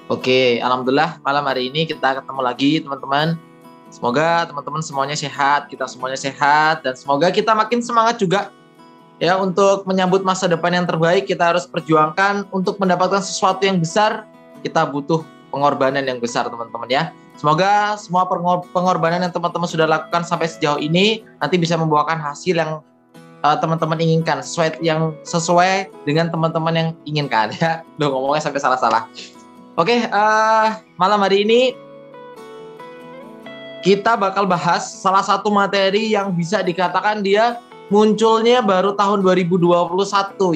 Oke, alhamdulillah malam hari ini kita ketemu lagi teman-teman. Semoga teman-teman semuanya sehat, kita semuanya sehat, dan semoga kita makin semangat juga ya untuk menyambut masa depan yang terbaik. Kita harus perjuangkan untuk mendapatkan sesuatu yang besar. Kita butuh pengorbanan yang besar teman-teman ya. Semoga semua pengorbanan yang teman-teman sudah lakukan sampai sejauh ini nanti bisa membuahkan hasil yang teman-teman inginkan, sesuai dengan teman-teman yang inginkan ya. Duh, ngomongnya sampai salah-salah. Oke, malam hari ini kita bakal bahas salah satu materi yang bisa dikatakan dia munculnya baru tahun 2021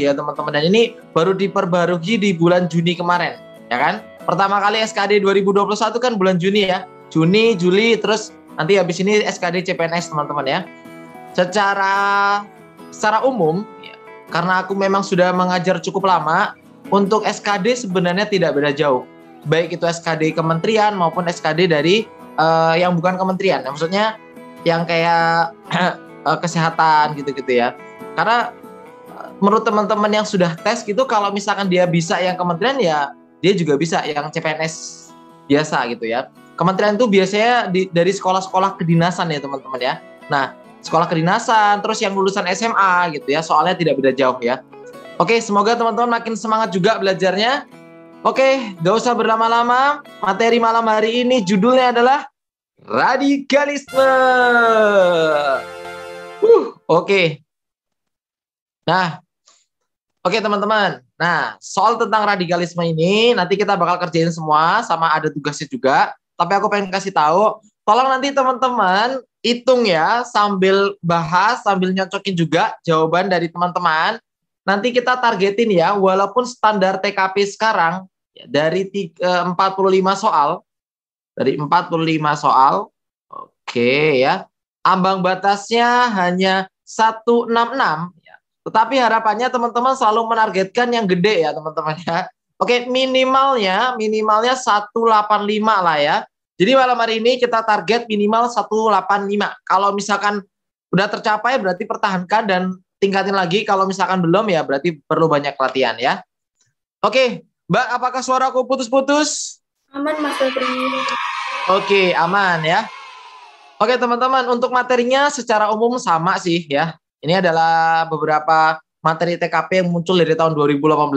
ya teman-teman. Dan ini baru diperbarui di bulan Juni kemarin, ya kan? Pertama kali SKD 2021 kan bulan Juni ya. Juni, Juli, terus nanti habis ini SKD CPNS teman-teman ya. Secara umum, ya, karena aku memang sudah mengajar cukup lama, untuk SKD sebenarnya tidak beda jauh. Baik itu SKD kementerian maupun SKD dari yang bukan kementerian. Maksudnya yang kayak kesehatan gitu-gitu ya. Karena menurut teman-teman yang sudah tes gitu, kalau misalkan dia bisa yang kementerian ya dia juga bisa yang CPNS biasa gitu ya. Kementerian itu biasanya dari sekolah-sekolah kedinasan ya teman-teman ya. Nah, sekolah kedinasan, terus yang lulusan SMA gitu ya, soalnya tidak beda jauh ya. Oke, semoga teman-teman makin semangat juga belajarnya. Oke, gak usah berlama-lama. Materi malam hari ini judulnya adalah radikalisme. Oke. Nah, oke teman-teman. Nah, soal tentang radikalisme ini nanti kita bakal kerjain semua, sama ada tugasnya juga. Tapi aku pengen kasih tahu, tolong nanti teman-teman hitung ya, sambil bahas, sambil nyocokin juga jawaban dari teman-teman. Nanti kita targetin ya, walaupun standar TKP sekarang ya, dari 45 soal, oke ya, ambang batasnya hanya 166 ya. Tetapi harapannya teman-teman selalu menargetkan yang gede ya teman-teman ya. Oke, minimalnya 185 lah ya. Jadi malam hari ini kita target minimal 185. Kalau misalkan udah tercapai berarti pertahankan dan tingkatin lagi. Kalau misalkan belum ya berarti perlu banyak latihan ya. Oke, Mbak, apakah suaraku putus-putus? Aman, Mas Febri. Oke, aman ya. Oke teman-teman, untuk materinya secara umum sama sih ya. Ini adalah beberapa materi TKP yang muncul dari tahun 2018.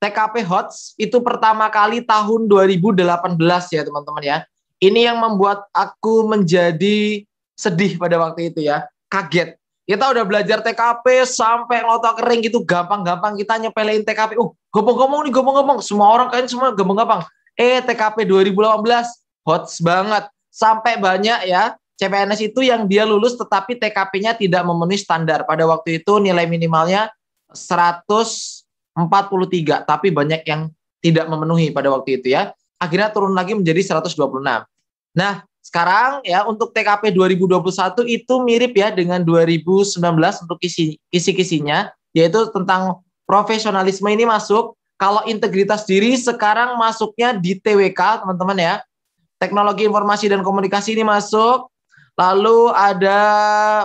TKP HOTS itu pertama kali tahun 2018 ya teman-teman ya. Ini yang membuat aku menjadi sedih pada waktu itu ya. Kaget. Kita udah belajar TKP sampai ngotak kering gitu, gampang-gampang kita nyepelein TKP. Gampang-gampang nih, gampang-gampang. Semua orang kayaknya semua gampang-gampang. TKP 2018 HOTS banget. Sampai banyak ya CPNS itu yang dia lulus tetapi TKP-nya tidak memenuhi standar. Pada waktu itu nilai minimalnya 143, tapi banyak yang tidak memenuhi pada waktu itu ya. Akhirnya turun lagi menjadi 126. Nah, sekarang ya untuk TKP 2021 itu mirip ya dengan 2019 untuk kisi-kisinya, yaitu tentang profesionalisme ini masuk. Kalau integritas diri sekarang masuknya di TWK, teman-teman ya. Teknologi informasi dan komunikasi ini masuk. Lalu ada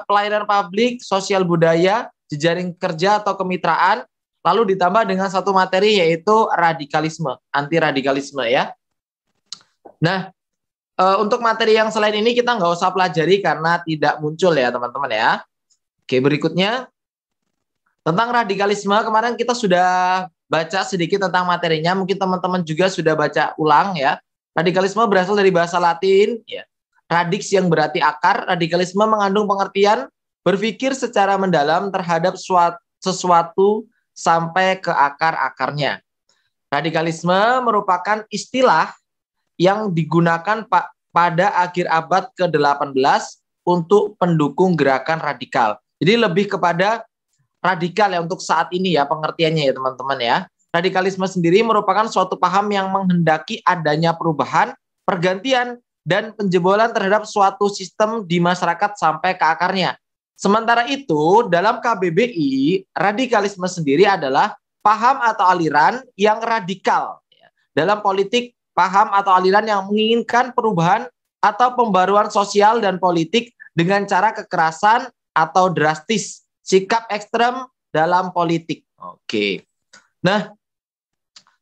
pelayanan publik, sosial budaya, jejaring kerja atau kemitraan. Lalu ditambah dengan satu materi yaitu radikalisme, anti radikalisme ya. Nah, untuk materi yang selain ini kita nggak usah pelajari karena tidak muncul ya teman-teman ya. Oke, berikutnya tentang radikalisme kemarin kita sudah baca sedikit tentang materinya. Mungkin teman-teman juga sudah baca ulang ya. Radikalisme berasal dari bahasa Latin ya. Radix yang berarti akar. Radikalisme mengandung pengertian berpikir secara mendalam terhadap sesuatu sampai ke akar-akarnya. Radikalisme merupakan istilah yang digunakan pada akhir abad ke-18 untuk pendukung gerakan radikal. Jadi lebih kepada radikal ya untuk saat ini ya pengertiannya ya teman-teman ya. Radikalisme sendiri merupakan suatu paham yang menghendaki adanya perubahan, pergantian, dan penjebolan terhadap suatu sistem di masyarakat sampai ke akarnya. Sementara itu, dalam KBBI, radikalisme sendiri adalah paham atau aliran yang radikal. Dalam politik, paham atau aliran yang menginginkan perubahan atau pembaruan sosial dan politik dengan cara kekerasan atau drastis, sikap ekstrem dalam politik. Oke. Nah,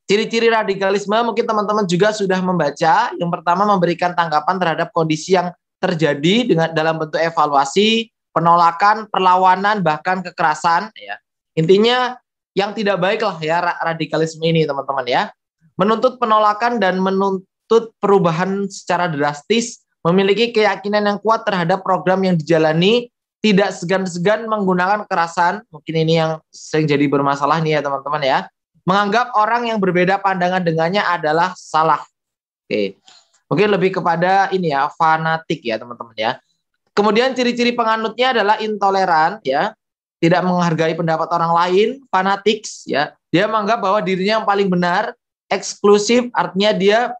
Ciri-ciri radikalisme mungkin teman-teman juga sudah membaca. Yang pertama, memberikan tanggapan terhadap kondisi yang terjadi dengan dalam bentuk evaluasi, penolakan, perlawanan, bahkan kekerasan. Ya. Intinya yang tidak baik lah ya radikalisme ini teman-teman ya. Menuntut penolakan dan menuntut perubahan secara drastis, memiliki keyakinan yang kuat terhadap program yang dijalani, tidak segan-segan menggunakan kekerasan. Mungkin ini yang sering jadi bermasalah nih ya teman-teman ya. Menganggap orang yang berbeda pandangan dengannya adalah salah. Oke. Mungkin lebih kepada ini ya, fanatik ya teman-teman ya. Kemudian ciri-ciri penganutnya adalah intoleran ya, tidak menghargai pendapat orang lain, fanatik ya. Dia menganggap bahwa dirinya yang paling benar, eksklusif artinya dia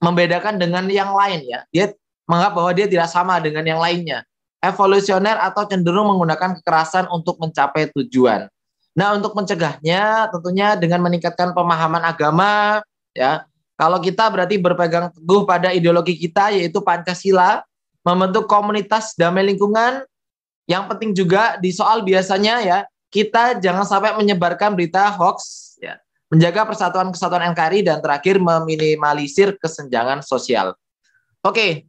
membedakan dengan yang lain ya. Dia menganggap bahwa dia tidak sama dengan yang lainnya. Evolusioner atau cenderung menggunakan kekerasan untuk mencapai tujuan. Nah, untuk mencegahnya tentunya dengan meningkatkan pemahaman agama ya. Kalau kita berarti berpegang teguh pada ideologi kita yaitu Pancasila, membentuk komunitas damai lingkungan. Yang penting juga di soal biasanya ya, kita jangan sampai menyebarkan berita hoax ya. Menjaga persatuan kesatuan NKRI dan terakhir meminimalisir kesenjangan sosial. Oke.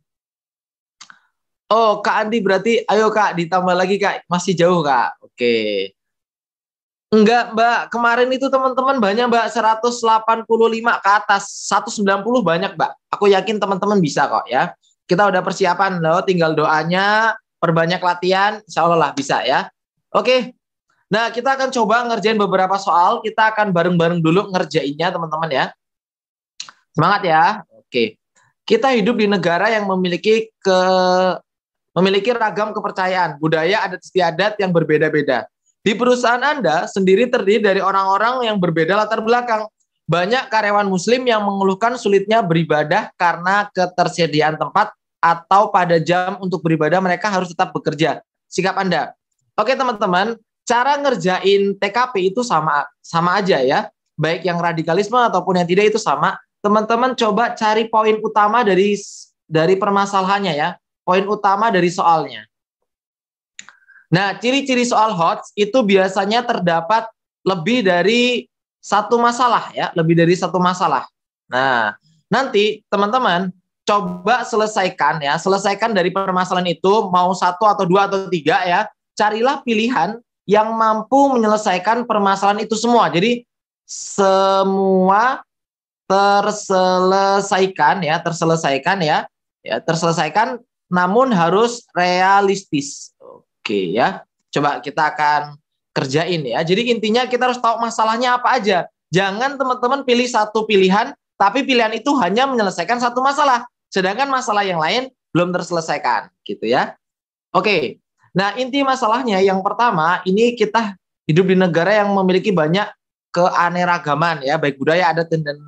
Oh, Kak Andi berarti ayo Kak ditambah lagi Kak, masih jauh Kak. Oke. Enggak, Mbak. Kemarin itu teman-teman banyak, Mbak. 185 ke atas. 190 banyak, Mbak. Aku yakin teman-teman bisa kok ya. Kita udah persiapan loh, tinggal doanya, perbanyak latihan, insya Allah lah bisa ya. Oke. Nah, kita akan coba ngerjain beberapa soal. Kita akan bareng-bareng dulu ngerjainnya, teman-teman ya. Semangat ya. Oke. Kita hidup di negara yang memiliki ragam kepercayaan, budaya, adat istiadat yang berbeda-beda. Di perusahaan Anda sendiri terdiri dari orang-orang yang berbeda latar belakang. Banyak karyawan muslim yang mengeluhkan sulitnya beribadah karena ketersediaan tempat atau pada jam untuk beribadah mereka harus tetap bekerja. Sikap Anda. Oke teman-teman, cara ngerjain TKP itu sama aja ya. Baik yang radikalisme ataupun yang tidak itu sama. Teman-teman coba cari poin utama dari permasalahannya ya. Poin utama dari soalnya. Nah, ciri-ciri soal HOTS itu biasanya terdapat lebih dari satu masalah ya, lebih dari satu masalah. Nah, nanti teman-teman coba selesaikan dari permasalahan itu, mau satu atau dua atau tiga ya, carilah pilihan yang mampu menyelesaikan permasalahan itu semua. Jadi semua terselesaikan namun harus realistis. Oke ya, coba kita akan kerjain ya. Jadi intinya kita harus tahu masalahnya apa aja. Jangan teman-teman pilih satu pilihan, tapi pilihan itu hanya menyelesaikan satu masalah. Sedangkan masalah yang lain belum terselesaikan, gitu ya. Oke, nah inti masalahnya yang pertama, ini kita hidup di negara yang memiliki banyak keanekaragaman ya, baik budaya, adat, dan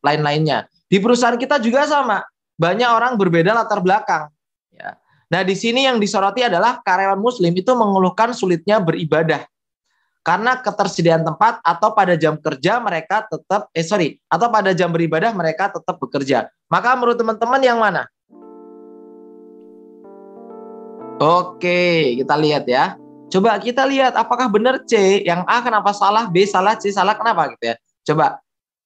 lain-lainnya. Di perusahaan kita juga sama, banyak orang berbeda latar belakang. Ya. Nah, di sini yang disoroti adalah karyawan muslim itu mengeluhkan sulitnya beribadah. Karena ketersediaan tempat atau pada jam kerja mereka tetap, atau pada jam beribadah mereka tetap bekerja. Maka menurut teman-teman yang mana? Oke, kita lihat ya. Coba kita lihat apakah benar C, yang A kenapa salah, B salah, C salah kenapa gitu ya. Coba.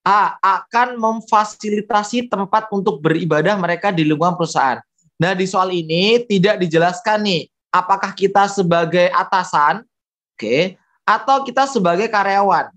A, akan memfasilitasi tempat untuk beribadah mereka di lingkungan perusahaan. Nah, di soal ini tidak dijelaskan nih, apakah kita sebagai atasan, atau kita sebagai karyawan.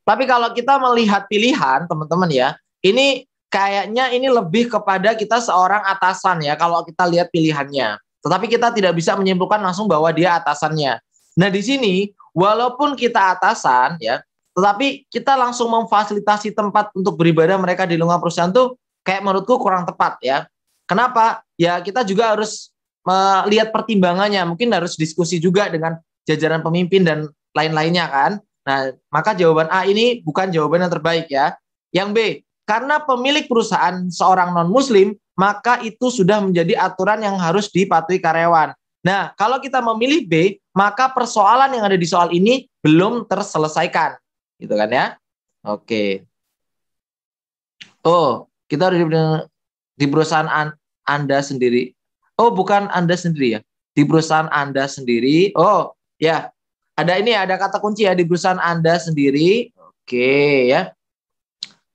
Tapi kalau kita melihat pilihan, teman-teman ya, ini kayaknya ini lebih kepada kita seorang atasan ya, kalau kita lihat pilihannya. Tetapi kita tidak bisa menyimpulkan langsung bahwa dia atasannya. Nah, di sini, walaupun kita atasan ya, tetapi kita langsung memfasilitasi tempat untuk beribadah mereka di lingkungan perusahaan tuh kayak menurutku kurang tepat ya. Kenapa? Ya kita juga harus melihat pertimbangannya. Mungkin harus diskusi juga dengan jajaran pemimpin dan lain-lainnya kan. Nah, maka jawaban A ini bukan jawaban yang terbaik ya. Yang B, karena pemilik perusahaan seorang non-muslim, maka itu sudah menjadi aturan yang harus dipatuhi karyawan. Nah, kalau kita memilih B, maka persoalan yang ada di soal ini belum terselesaikan. Gitu kan ya. Oke. Oh, kita udah di perusahaan Anda sendiri. Oh, bukan Anda sendiri ya. Di perusahaan Anda sendiri. Oh, ya. Ada ini ada kata kunci ya di perusahaan Anda sendiri. Oke ya.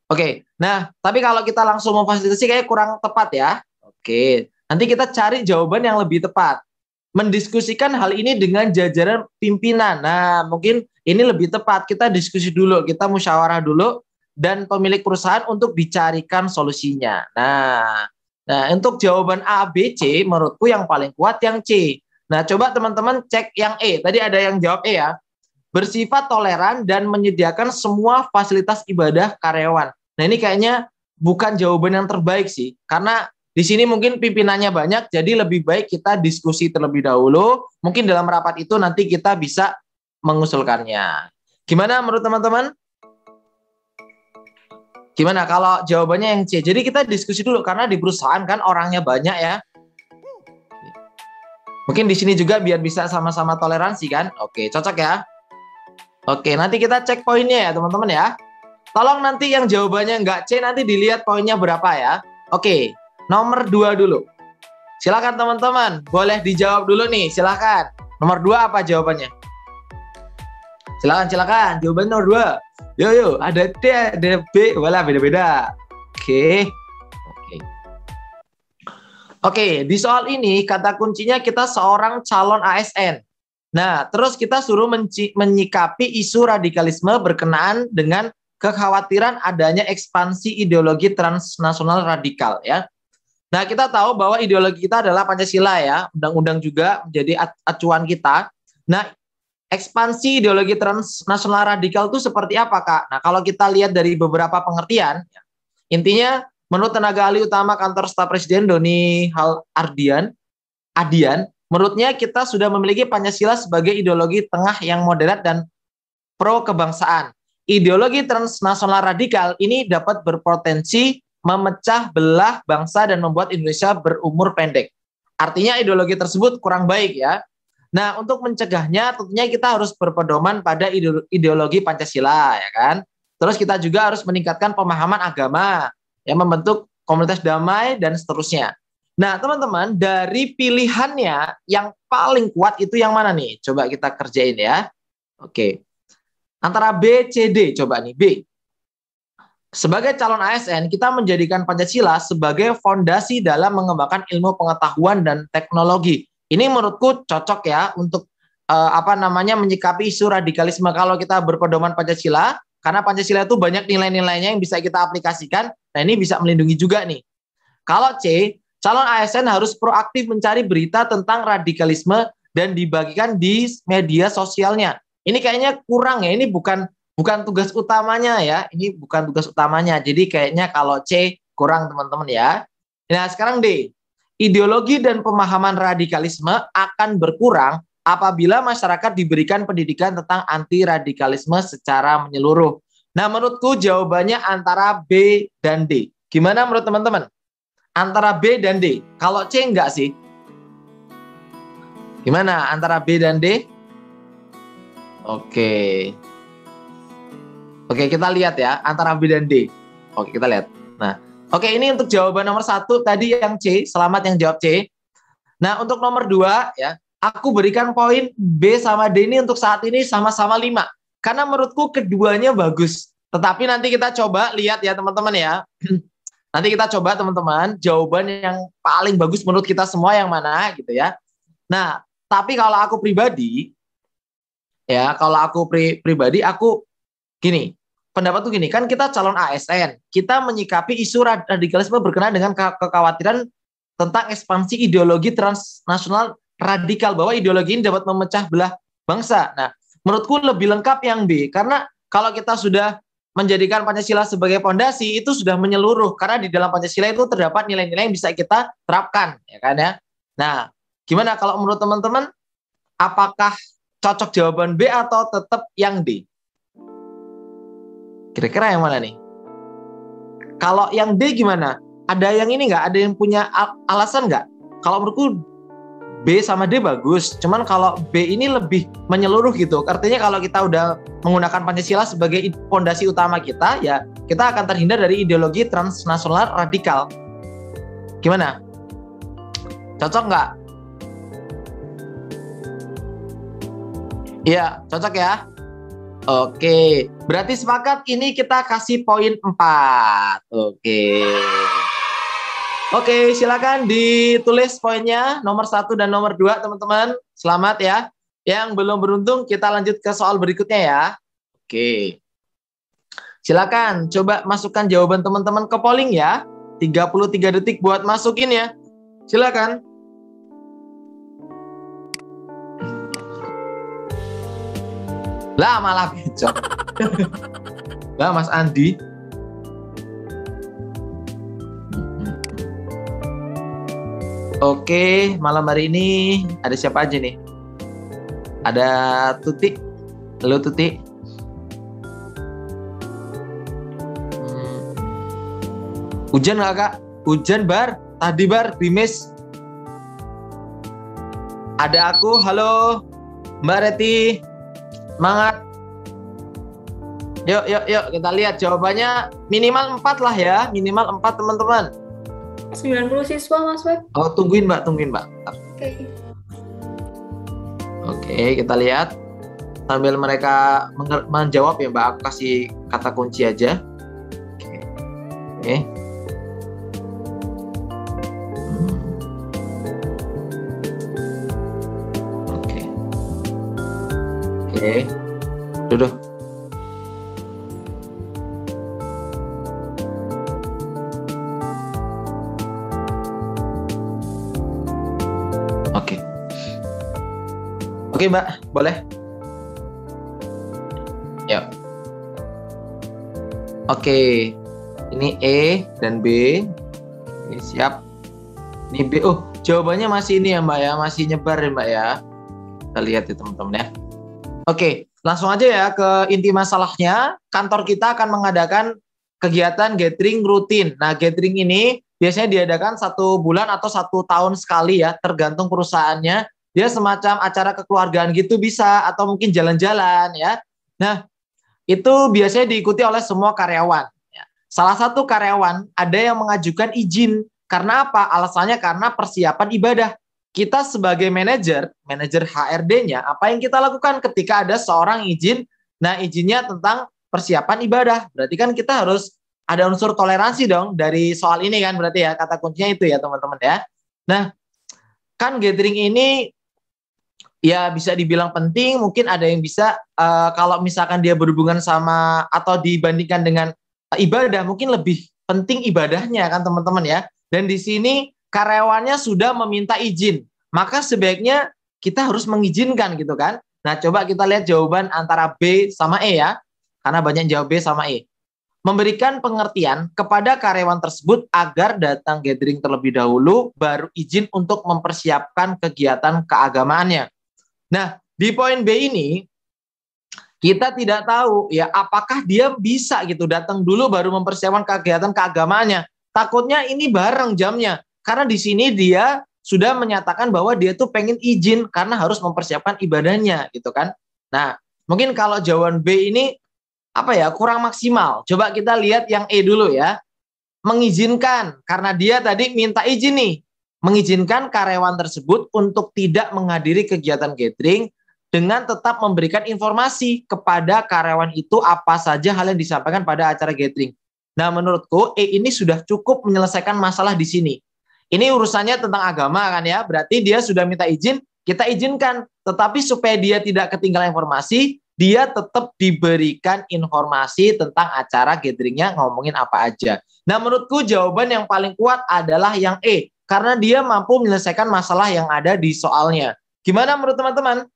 Oke, nah tapi kalau kita langsung memfasilitasi kayak kurang tepat ya. Oke, nanti kita cari jawaban yang lebih tepat. Mendiskusikan hal ini dengan jajaran pimpinan. Nah, mungkin ini lebih tepat. Kita diskusi dulu, kita musyawarah dulu dan pemilik perusahaan untuk dicarikan solusinya. Nah, untuk jawaban A, B, C, menurutku yang paling kuat yang C. Nah, coba teman-teman cek yang E. Tadi ada yang jawab E ya. Bersifat toleran dan menyediakan semua fasilitas ibadah karyawan. Nah, ini kayaknya bukan jawaban yang terbaik sih, karena di sini mungkin pimpinannya banyak, jadi lebih baik kita diskusi terlebih dahulu. Mungkin dalam rapat itu nanti kita bisa mengusulkannya. Gimana menurut teman-teman? Gimana kalau jawabannya yang C? Jadi kita diskusi dulu, karena di perusahaan kan orangnya banyak ya. Mungkin di sini juga biar bisa sama-sama toleransi kan? Oke, cocok ya? Oke, nanti kita cek poinnya ya teman-teman ya. Tolong nanti yang jawabannya nggak C, nanti dilihat poinnya berapa ya. Oke, nomor 2 dulu. Silakan teman-teman, boleh dijawab dulu nih, silakan. Nomor 2 apa jawabannya? Silakan. Jawabannya nomor 2. Yo, ada D, ada B, wala beda-beda. Oke, di soal ini kata kuncinya kita seorang calon ASN. Nah, terus kita suruh menyikapi isu radikalisme berkenaan dengan kekhawatiran adanya ekspansi ideologi transnasional radikal ya. Nah, kita tahu bahwa ideologi kita adalah Pancasila ya, undang-undang juga menjadi acuan kita. Nah, ekspansi ideologi transnasional radikal itu seperti apa, Kak? Nah, kalau kita lihat dari beberapa pengertian, intinya menurut tenaga ahli utama kantor staf presiden Doni Adian, menurutnya kita sudah memiliki Pancasila sebagai ideologi tengah yang moderat dan pro kebangsaan. Ideologi transnasional radikal ini dapat berpotensi memecah belah bangsa dan membuat Indonesia berumur pendek. Artinya ideologi tersebut kurang baik ya. Nah, untuk mencegahnya tentunya kita harus berpedoman pada ideologi Pancasila ya kan. Terus kita juga harus meningkatkan pemahaman agama, yang membentuk komunitas damai dan seterusnya. Nah, teman-teman, dari pilihannya yang paling kuat itu yang mana nih? Coba kita kerjain ya. Oke. Antara B, C, D. Coba nih, B. Sebagai calon ASN, kita menjadikan Pancasila sebagai fondasi dalam mengembangkan ilmu pengetahuan dan teknologi. Ini menurutku cocok ya untuk menyikapi isu radikalisme kalau kita berpedoman Pancasila, karena Pancasila itu banyak nilai-nilainya yang bisa kita aplikasikan. Nah, ini bisa melindungi juga nih. Kalau C, calon ASN harus proaktif mencari berita tentang radikalisme dan dibagikan di media sosialnya. Ini kayaknya kurang ya, ini bukan tugas utamanya ya, ini bukan tugas utamanya. Jadi kayaknya kalau C kurang teman-teman ya. Nah sekarang D, ideologi dan pemahaman radikalisme akan berkurang apabila masyarakat diberikan pendidikan tentang anti radikalisme secara menyeluruh. Nah menurutku jawabannya antara B dan D. Gimana menurut teman-teman? Antara B dan D. Kalau C enggak sih? Gimana antara B dan D? Oke, kita lihat ya antara B dan D. Oke, kita lihat. Nah, oke, ini untuk jawaban nomor 1 tadi yang C. Selamat yang jawab C. Nah, untuk nomor 2 ya, aku berikan poin B sama D ini untuk saat ini sama-sama 5. Karena menurutku keduanya bagus. Tetapi nanti kita coba lihat ya teman-teman ya. Nanti kita coba teman-teman jawaban yang paling bagus menurut kita semua yang mana gitu ya. Nah, tapi kalau aku pribadi ya, aku gini, pendapatku gini, kan kita calon ASN, kita menyikapi isu radikalisme berkenaan dengan kekhawatiran tentang ekspansi ideologi transnasional radikal, bahwa ideologi ini dapat memecah belah bangsa. Nah, menurutku lebih lengkap yang B, karena kalau kita sudah menjadikan Pancasila sebagai fondasi, itu sudah menyeluruh, karena di dalam Pancasila itu terdapat nilai-nilai yang bisa kita terapkan, ya kan ya. Nah, gimana kalau menurut teman-teman, apakah cocok jawaban B atau tetap yang D? Kira-kira yang mana nih? Kalau yang D gimana? Ada yang ini nggak? Ada yang punya alasan nggak? Kalau menurutku B sama D bagus. Cuman kalau B ini lebih menyeluruh gitu. Artinya kalau kita udah menggunakan Pancasila sebagai fondasi utama kita, ya kita akan terhindar dari ideologi transnasional radikal. Gimana? Cocok nggak? Iya, cocok ya. Oke, berarti sepakat ini kita kasih poin 4. Oke, silakan ditulis poinnya nomor 1 dan nomor 2 teman-teman. Selamat ya. Yang belum beruntung kita lanjut ke soal berikutnya ya. Oke. Silakan coba masukkan jawaban teman-teman ke polling ya. 33 detik buat masukin ya. Silakan. Lah malah becok. Lah Mas Andi. Oke, malam hari ini ada siapa aja nih? Ada Tuti. Halo Tuti. Hujan nggak Kak? Hujan Bar. Tadi Bar, Dimis. Ada aku, halo Mbak Reti. Semangat. Yuk kita lihat jawabannya minimal 4 lah ya, minimal 4 teman-teman. 90 siswa Mas Web. Oh, tungguin Mbak. Oke. Oke, kita lihat sambil mereka menjawab ya Mbak, aku kasih kata kunci aja. Oke. Oke, duduk. Oke Mbak, boleh? Yuk. Oke, ini E dan B. Ini siap. Ini B. Oh, jawabannya masih ini ya Mbak ya, masih nyebar ya Mbak ya. Kita lihat ya teman-teman ya. Oke, langsung aja ya ke inti masalahnya. Kantor kita akan mengadakan kegiatan gathering rutin. Nah, gathering ini biasanya diadakan 1 bulan atau 1 tahun sekali ya, tergantung perusahaannya. Dia semacam acara kekeluargaan gitu bisa, atau mungkin jalan-jalan ya. Nah, itu biasanya diikuti oleh semua karyawan. Salah satu karyawan ada yang mengajukan izin. Karena apa? Alasannya karena persiapan ibadah. Kita sebagai manajer HRD-nya, apa yang kita lakukan ketika ada seorang izin? Nah, izinnya tentang persiapan ibadah. Berarti kan kita harus ada unsur toleransi dong dari soal ini kan, berarti ya, kata kuncinya itu ya teman-teman ya. Nah, kan gathering ini ya bisa dibilang penting, mungkin ada yang bisa kalau misalkan dia berhubungan sama atau dibandingkan dengan ibadah, mungkin lebih penting ibadahnya kan teman-teman ya. Dan di sini karyawannya sudah meminta izin, maka sebaiknya kita harus mengizinkan gitu kan. Nah, coba kita lihat jawaban antara B sama E ya, karena banyak jawab B sama E. Memberikan pengertian kepada karyawan tersebut agar datang gathering terlebih dahulu, baru izin untuk mempersiapkan kegiatan keagamaannya. Nah, di poin B ini, kita tidak tahu ya apakah dia bisa gitu datang dulu baru mempersiapkan kegiatan keagamaannya. Takutnya ini bareng jamnya. Karena di sini dia sudah menyatakan bahwa dia tuh pengen izin karena harus mempersiapkan ibadahnya gitu kan. Nah, mungkin kalau jawaban B ini apa ya, kurang maksimal. Coba kita lihat yang E dulu ya. Mengizinkan, karena dia tadi minta izin nih. Mengizinkan karyawan tersebut untuk tidak menghadiri kegiatan gathering dengan tetap memberikan informasi kepada karyawan itu apa saja hal yang disampaikan pada acara gathering. Nah, menurutku E ini sudah cukup menyelesaikan masalah di sini. Ini urusannya tentang agama kan ya, berarti dia sudah minta izin, kita izinkan. Tetapi supaya dia tidak ketinggalan informasi, dia tetap diberikan informasi tentang acara gatheringnya ngomongin apa aja. Nah, menurutku jawaban yang paling kuat adalah yang E, karena dia mampu menyelesaikan masalah yang ada di soalnya. Gimana menurut teman-teman?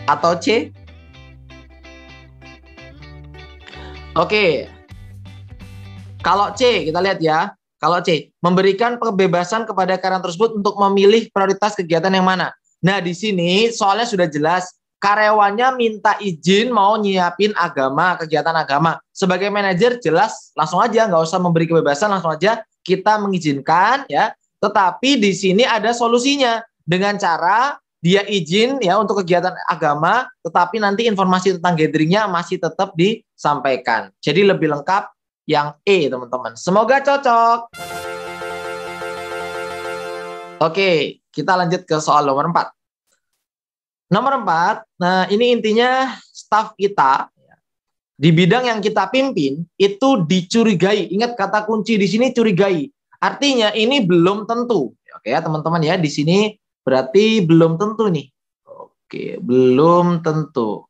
Atau C? Oke. Kalau C, kita lihat ya. Kalau C, memberikan kebebasan kepada karyawan tersebut untuk memilih prioritas kegiatan yang mana. Nah, di sini soalnya sudah jelas. Karyawannya minta izin mau nyiapin agama, kegiatan agama. Sebagai manajer jelas, langsung aja, nggak usah memberi kebebasan, langsung aja kita mengizinkan ya. Tetapi di sini ada solusinya dengan cara dia izin ya untuk kegiatan agama, tetapi nanti informasi tentang gatheringnya masih tetap disampaikan. Jadi lebih lengkap yang E teman-teman. Semoga cocok. Oke, kita lanjut ke soal nomor 4. Nomor 4, nah ini intinya staf kita di bidang yang kita pimpin itu dicurigai. Ingat kata kunci di sini curigai. Artinya ini belum tentu. Oke ya teman-teman ya, di sini berarti belum tentu nih. Oke, belum tentu.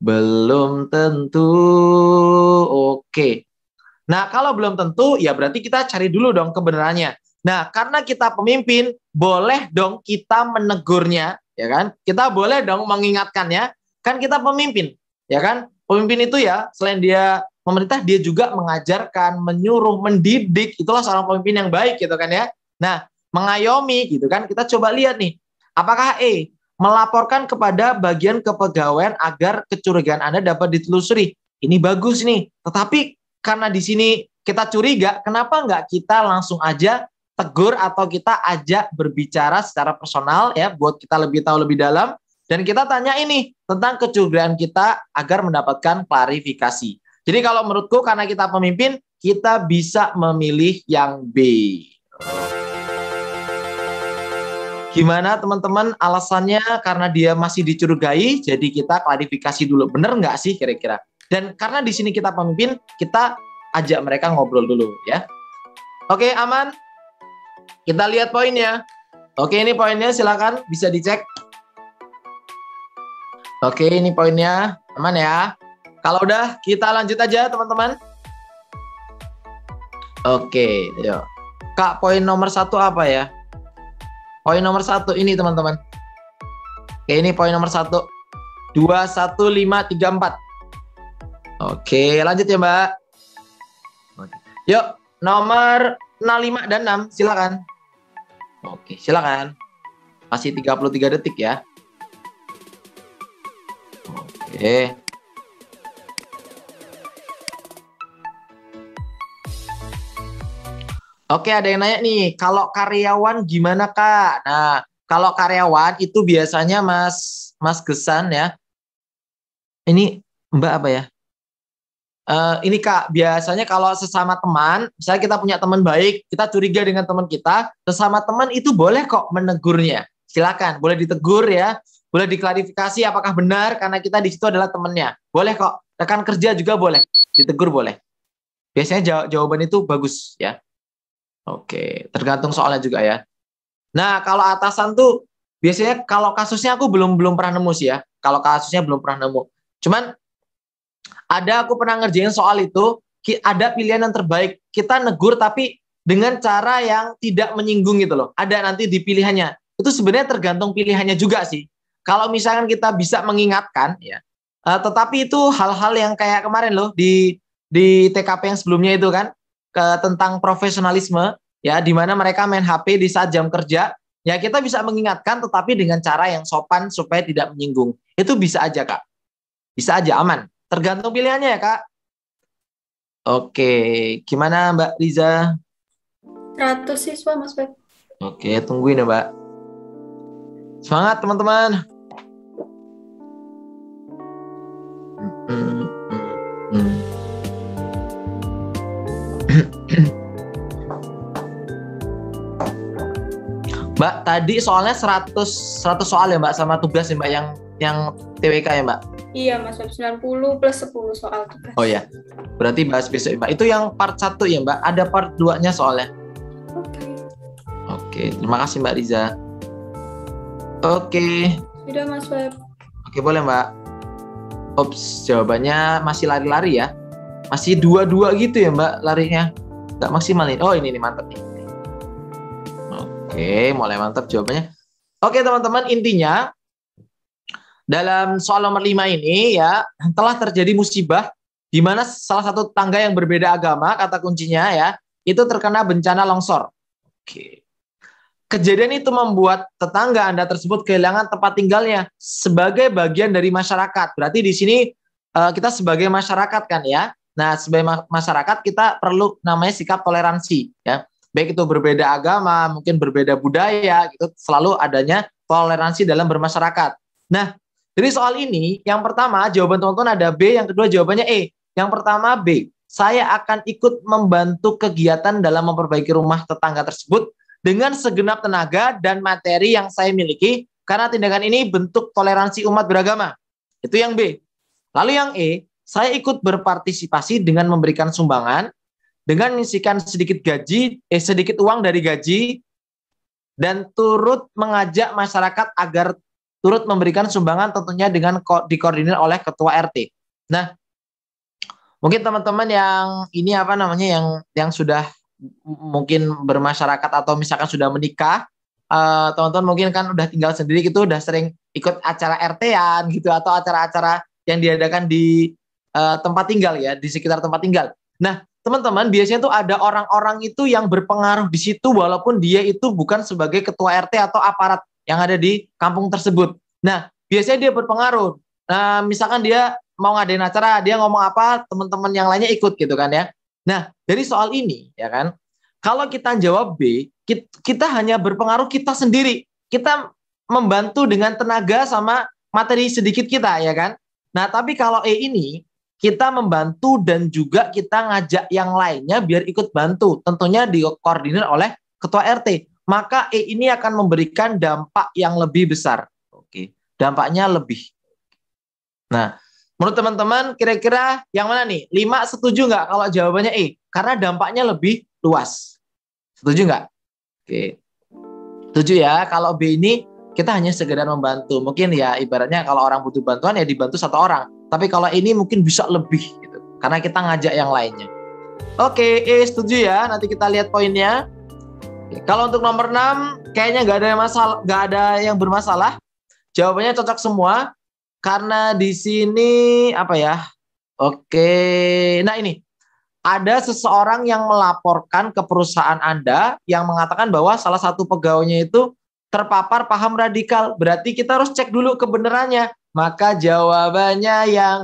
Belum tentu. Oke. Nah, kalau belum tentu ya berarti kita cari dulu dong kebenarannya. Nah, karena kita pemimpin, boleh dong kita menegurnya, ya kan? Kita boleh dong mengingatkannya. Kan kita pemimpin, ya kan? Pemimpin itu ya, selain dia pemerintah, dia juga mengajarkan, menyuruh, mendidik. Itulah seorang pemimpin yang baik gitu kan ya. Nah, mengayomi gitu kan. Kita coba lihat nih. Apakah melaporkan kepada bagian kepegawaian agar kecurigaan Anda dapat ditelusuri. Ini bagus nih. Tetapi karena di sini kita curiga, kenapa nggak kita langsung aja tegur atau kita ajak berbicara secara personal ya, buat kita lebih tahu lebih dalam. Dan kita tanya ini tentang kecurigaan kita agar mendapatkan klarifikasi. Jadi kalau menurutku karena kita pemimpin, kita bisa memilih yang B. Gimana teman-teman alasannya? Karena dia masih dicurigai, jadi kita klarifikasi dulu. Bener nggak sih kira-kira? Dan karena di sini kita pemimpin, kita ajak mereka ngobrol dulu ya. Oke, aman? Kita lihat poinnya. Oke, ini poinnya silakan bisa dicek. Oke, ini poinnya. Aman ya? Kalau udah, kita lanjut aja teman-teman. Oke, yuk. Kak, poin nomor 1 apa ya? Poin nomor 1 ini teman-teman. Oke, ini poin nomor 1. 2, 1, 5, 3, 4. Oke, lanjut ya Mbak. Yuk, nomor 5 dan 6, silakan. Oke, silakan. Masih 33 detik ya. Oke. Oke, ada yang nanya nih, kalau karyawan gimana Kak? Nah, kalau karyawan itu biasanya Mas Gesan ya. Ini Mbak apa ya? Ini Kak, biasanya kalau sesama teman, misalnya kita punya teman baik, kita curiga dengan teman kita, sesama teman itu boleh kok menegurnya. Silakan, boleh ditegur ya, boleh diklarifikasi apakah benar karena kita di situ adalah temannya. Boleh kok, rekan kerja juga boleh, ditegur boleh. Biasanya jawaban itu bagus ya. Oke, tergantung soalnya juga ya. Nah, kalau atasan tuh biasanya kalau kasusnya aku belum pernah nemu sih ya. Kalau kasusnya belum pernah nemu. Cuman aku pernah ngerjain soal itu, ada pilihan yang terbaik. Kita negur tapi dengan cara yang tidak menyinggung gitu loh. Ada nanti di pilihannya. Itu sebenarnya tergantung pilihannya juga sih. Kalau misalkan kita bisa mengingatkan ya, tetapi itu hal-hal yang kayak kemarin loh di TKP yang sebelumnya itu kan tentang profesionalisme ya, di mana mereka main HP di saat jam kerja. Ya kita bisa mengingatkan tetapi dengan cara yang sopan supaya tidak menyinggung. Itu bisa aja Kak. Bisa aja aman. Tergantung pilihannya ya Kak. Oke, gimana Mbak Riza? 100 siswa Mas Web. Oke, tungguin ya Mbak. Semangat teman-teman. Mbak, tadi soalnya 100 soal ya Mbak, sama tugas ya Mbak yang TWK ya Mbak? Iya Mas Web, 90 plus 10 soal tugas. Oh ya, berarti bahas besok ya Mbak. Itu yang part 1 ya Mbak, ada part 2-nya soalnya. Oke, terima kasih Mbak Riza. Oke. Sudah Mas Web. Oke, boleh Mbak. Ops, jawabannya masih lari-lari ya. Masih 2-2 gitu ya Mbak larinya. Nggak maksimal nih. Oh ini nih, mantap nih. Oke, mulai mantap jawabannya. Oke teman-teman, intinya dalam soal nomor 5 ini ya, telah terjadi musibah di mana salah satu tetangga yang berbeda agama, kata kuncinya ya, itu terkena bencana longsor. Oke. Kejadian itu membuat tetangga Anda tersebut kehilangan tempat tinggalnya sebagai bagian dari masyarakat. Berarti di sini kita sebagai masyarakat kan ya. Nah, sebagai masyarakat kita perlu namanya sikap toleransi ya. Baik itu berbeda agama, mungkin berbeda budaya gitu, selalu adanya toleransi dalam bermasyarakat. Nah, dari soal ini, yang pertama jawaban teman-teman ada B, yang kedua jawabannya E. Yang pertama B, saya akan ikut membantu kegiatan dalam memperbaiki rumah tetangga tersebut dengan segenap tenaga dan materi yang saya miliki karena tindakan ini bentuk toleransi umat beragama. Itu yang B. Lalu yang E, saya ikut berpartisipasi dengan memberikan sumbangan, dengan menyisihkan sedikit uang dari gaji, dan turut mengajak masyarakat agar turut memberikan sumbangan, tentunya dengan dikoordinir oleh ketua RT. Nah, mungkin teman-teman yang ini yang sudah mungkin bermasyarakat atau misalkan sudah menikah, teman-teman mungkin kan udah tinggal sendiri gitu, udah sering ikut acara RT-an gitu atau acara-acara yang diadakan di tempat tinggal ya, di sekitar tempat tinggal. Nah, teman-teman biasanya tuh ada orang-orang itu yang berpengaruh di situ walaupun dia itu bukan sebagai ketua RT atau aparat yang ada di kampung tersebut. Nah, biasanya dia berpengaruh. Nah, misalkan dia mau ngadain acara, dia ngomong apa, teman-teman yang lainnya ikut gitu kan ya. Nah, dari soal ini ya kan, kalau kita jawab B, kita hanya berpengaruh kita sendiri. Kita membantu dengan tenaga sama materi sedikit kita ya kan. Nah, tapi kalau E ini kita membantu dan juga kita ngajak yang lainnya biar ikut bantu. Tentunya dikoordinir oleh ketua RT. Maka E ini akan memberikan dampak yang lebih besar. Oke, dampaknya lebih. Nah, menurut teman-teman kira-kira yang mana nih? 5 setuju nggak kalau jawabannya E? Karena dampaknya lebih luas. Setuju nggak? Oke. Setuju ya, kalau B ini kita hanya sekedar membantu. Mungkin ya ibaratnya kalau orang butuh bantuan ya dibantu satu orang. Tapi kalau ini mungkin bisa lebih gitu. Karena kita ngajak yang lainnya. Oke, setuju ya. Nanti kita lihat poinnya. Oke, kalau untuk nomor 6 kayaknya nggak ada yang bermasalah. Jawabannya cocok semua. Karena di sini apa ya? Oke. Nah, ini ada seseorang yang melaporkan ke perusahaan Anda yang mengatakan bahwa salah satu pegawainya itu terpapar paham radikal. Berarti kita harus cek dulu kebenarannya. Maka jawabannya yang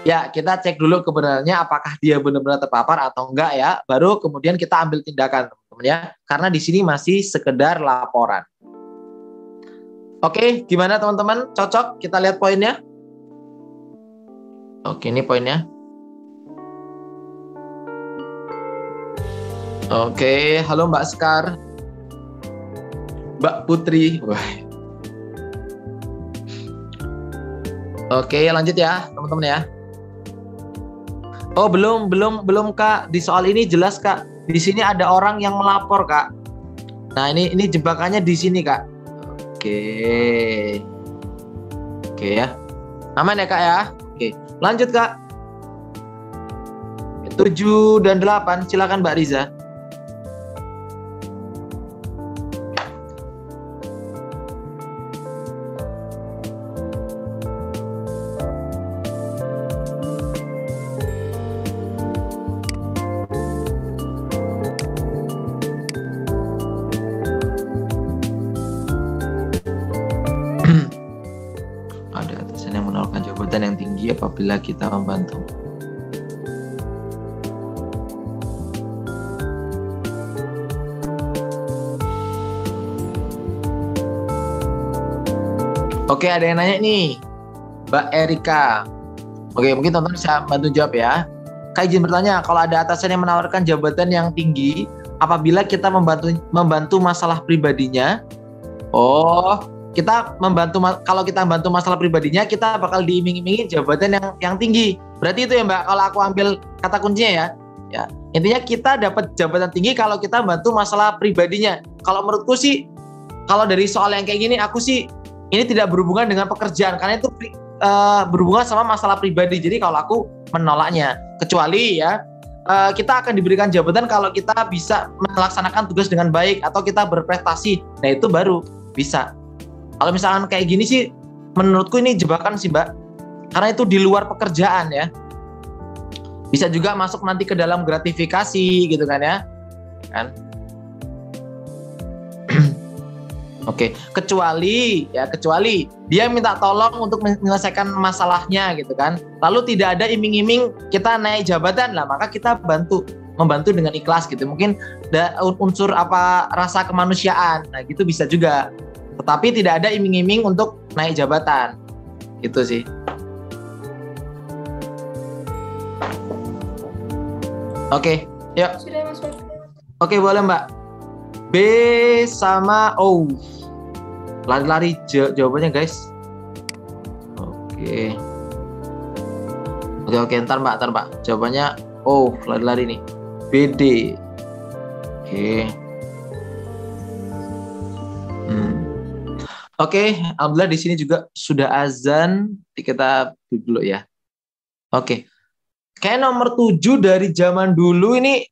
ya, kita cek dulu kebenarannya apakah dia benar-benar terpapar atau enggak ya. Baru kemudian kita ambil tindakan, teman-teman ya. Karena di sini masih sekedar laporan. Oke, gimana teman-teman? Cocok? Kita lihat poinnya. Oke, ini poinnya. Oke, halo Mbak Sekar. Mbak Putri. Wah. Oke, lanjut ya, teman-teman ya. Oh, belum Kak. Di soal ini jelas Kak. Di sini ada orang yang melapor Kak. Nah, ini jebakannya di sini Kak. Oke ya. Aman ya Kak ya. Oke, lanjut Kak. 7 dan 8, silakan Mbak Riza. Ada atasan yang menawarkan jabatan yang tinggi apabila kita membantu. Oke, ada yang nanya nih, Mbak Erika. Oke, mungkin teman-teman bisa bantu jawab ya. Kak izin bertanya, kalau ada atasan yang menawarkan jabatan yang tinggi apabila kita membantu masalah pribadinya, kita kalau kita membantu masalah pribadinya, kita bakal diiming-imingi jabatan yang tinggi. Berarti itu ya Mbak, kalau aku ambil kata kuncinya ya. Ya, intinya kita dapat jabatan tinggi kalau kita membantu masalah pribadinya. Kalau menurutku sih, kalau dari soal yang kayak gini, aku sih ini tidak berhubungan dengan pekerjaan, karena itu berhubungan sama masalah pribadi. Jadi kalau aku menolaknya, kecuali ya kita akan diberikan jabatan kalau kita bisa melaksanakan tugas dengan baik atau kita berprestasi. Nah, itu baru bisa. Kalau misalkan kayak gini sih, menurutku ini jebakan sih Mbak. Karena itu di luar pekerjaan ya. Bisa juga masuk nanti ke dalam gratifikasi gitu kan ya. Kan? Oke, kecuali dia minta tolong untuk menyelesaikan masalahnya gitu kan. Lalu tidak ada iming-iming kita naik jabatan lah, maka kita membantu dengan ikhlas gitu. Mungkin ada unsur rasa kemanusiaan. Nah, gitu bisa juga. Tetapi tidak ada iming-iming untuk naik jabatan. Itu sih. Oke, yuk. Sudah Mas Web. Oke, boleh Mbak. B sama O. Lari-lari jawabannya guys. Oke. Oke, ntar mbak. Jawabannya O, lari-lari nih. BD. Oke. Oke, alhamdulillah di sini juga sudah azan. Kita dulu ya. Oke. Kayak nomor 7 dari zaman dulu ini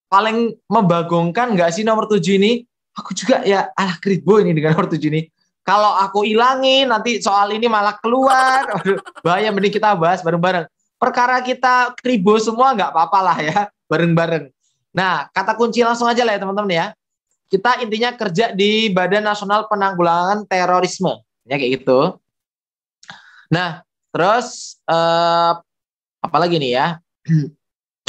paling membagongkan nggak sih nomor 7 ini? Aku juga ya kribo ini dengan nomor 7 ini. Kalau aku ilangin nanti soal ini malah keluar. Waduh, bahaya, mending kita bahas bareng-bareng. Perkara kita kribo semua nggak apa-apa lah ya, bareng-bareng. Nah, kata kunci langsung aja lah ya teman-teman ya. Kita intinya kerja di Badan Nasional Penanggulangan Terorisme. Ya kayak gitu. Nah, terus apalagi nih ya.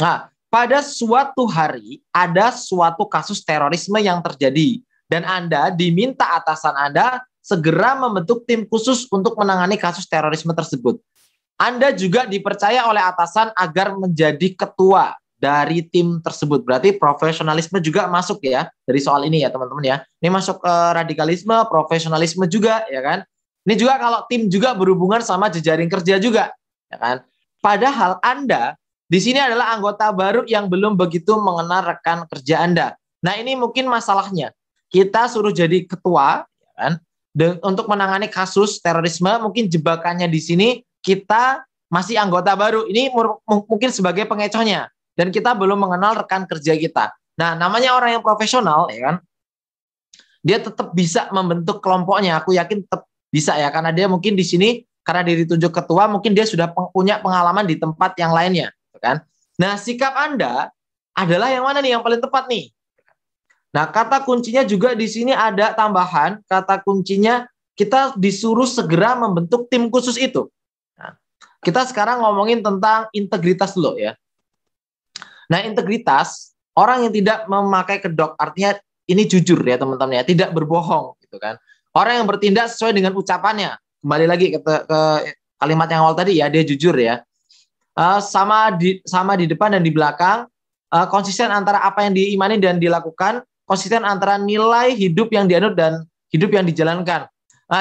Nah, pada suatu hari ada suatu kasus terorisme yang terjadi dan Anda diminta atasan Anda segera membentuk tim khusus untuk menangani kasus terorisme tersebut. Anda juga dipercaya oleh atasan agar menjadi ketua dari tim tersebut. Berarti profesionalisme juga masuk ya dari soal ini ya teman-teman ya. Ini masuk ke radikalisme, profesionalisme juga ya kan. Ini juga kalau tim juga berhubungan sama jejaring kerja juga ya kan. Padahal Anda di sini adalah anggota baru yang belum begitu mengenal rekan kerja Anda. Nah, ini mungkin masalahnya. Kita suruh jadi ketua ya kan, untuk menangani kasus terorisme, mungkin jebakannya di sini kita masih anggota baru. Ini mungkin sebagai pengecohnya dan kita belum mengenal rekan kerja kita. Nah, namanya orang yang profesional ya kan. Dia tetap bisa membentuk kelompoknya. Aku yakin tetap bisa ya karena dia mungkin di sini karena dia ditunjuk ketua, mungkin dia sudah punya pengalaman di tempat yang lainnya, kan? Nah, sikap Anda adalah yang mana nih yang paling tepat nih? Nah, kata kuncinya juga di sini ada tambahan, kata kuncinya kita disuruh segera membentuk tim khusus itu. Nah, kita sekarang ngomongin tentang integritas dulu ya. Nah, integritas, orang yang tidak memakai kedok, artinya ini jujur ya teman-teman ya, tidak berbohong gitu kan. Orang yang bertindak sesuai dengan ucapannya. Kembali lagi ke kalimat yang awal tadi ya, dia jujur ya. Sama di depan dan di belakang, konsisten antara apa yang diimani dan dilakukan, konsisten antara nilai hidup yang dianut dan hidup yang dijalankan.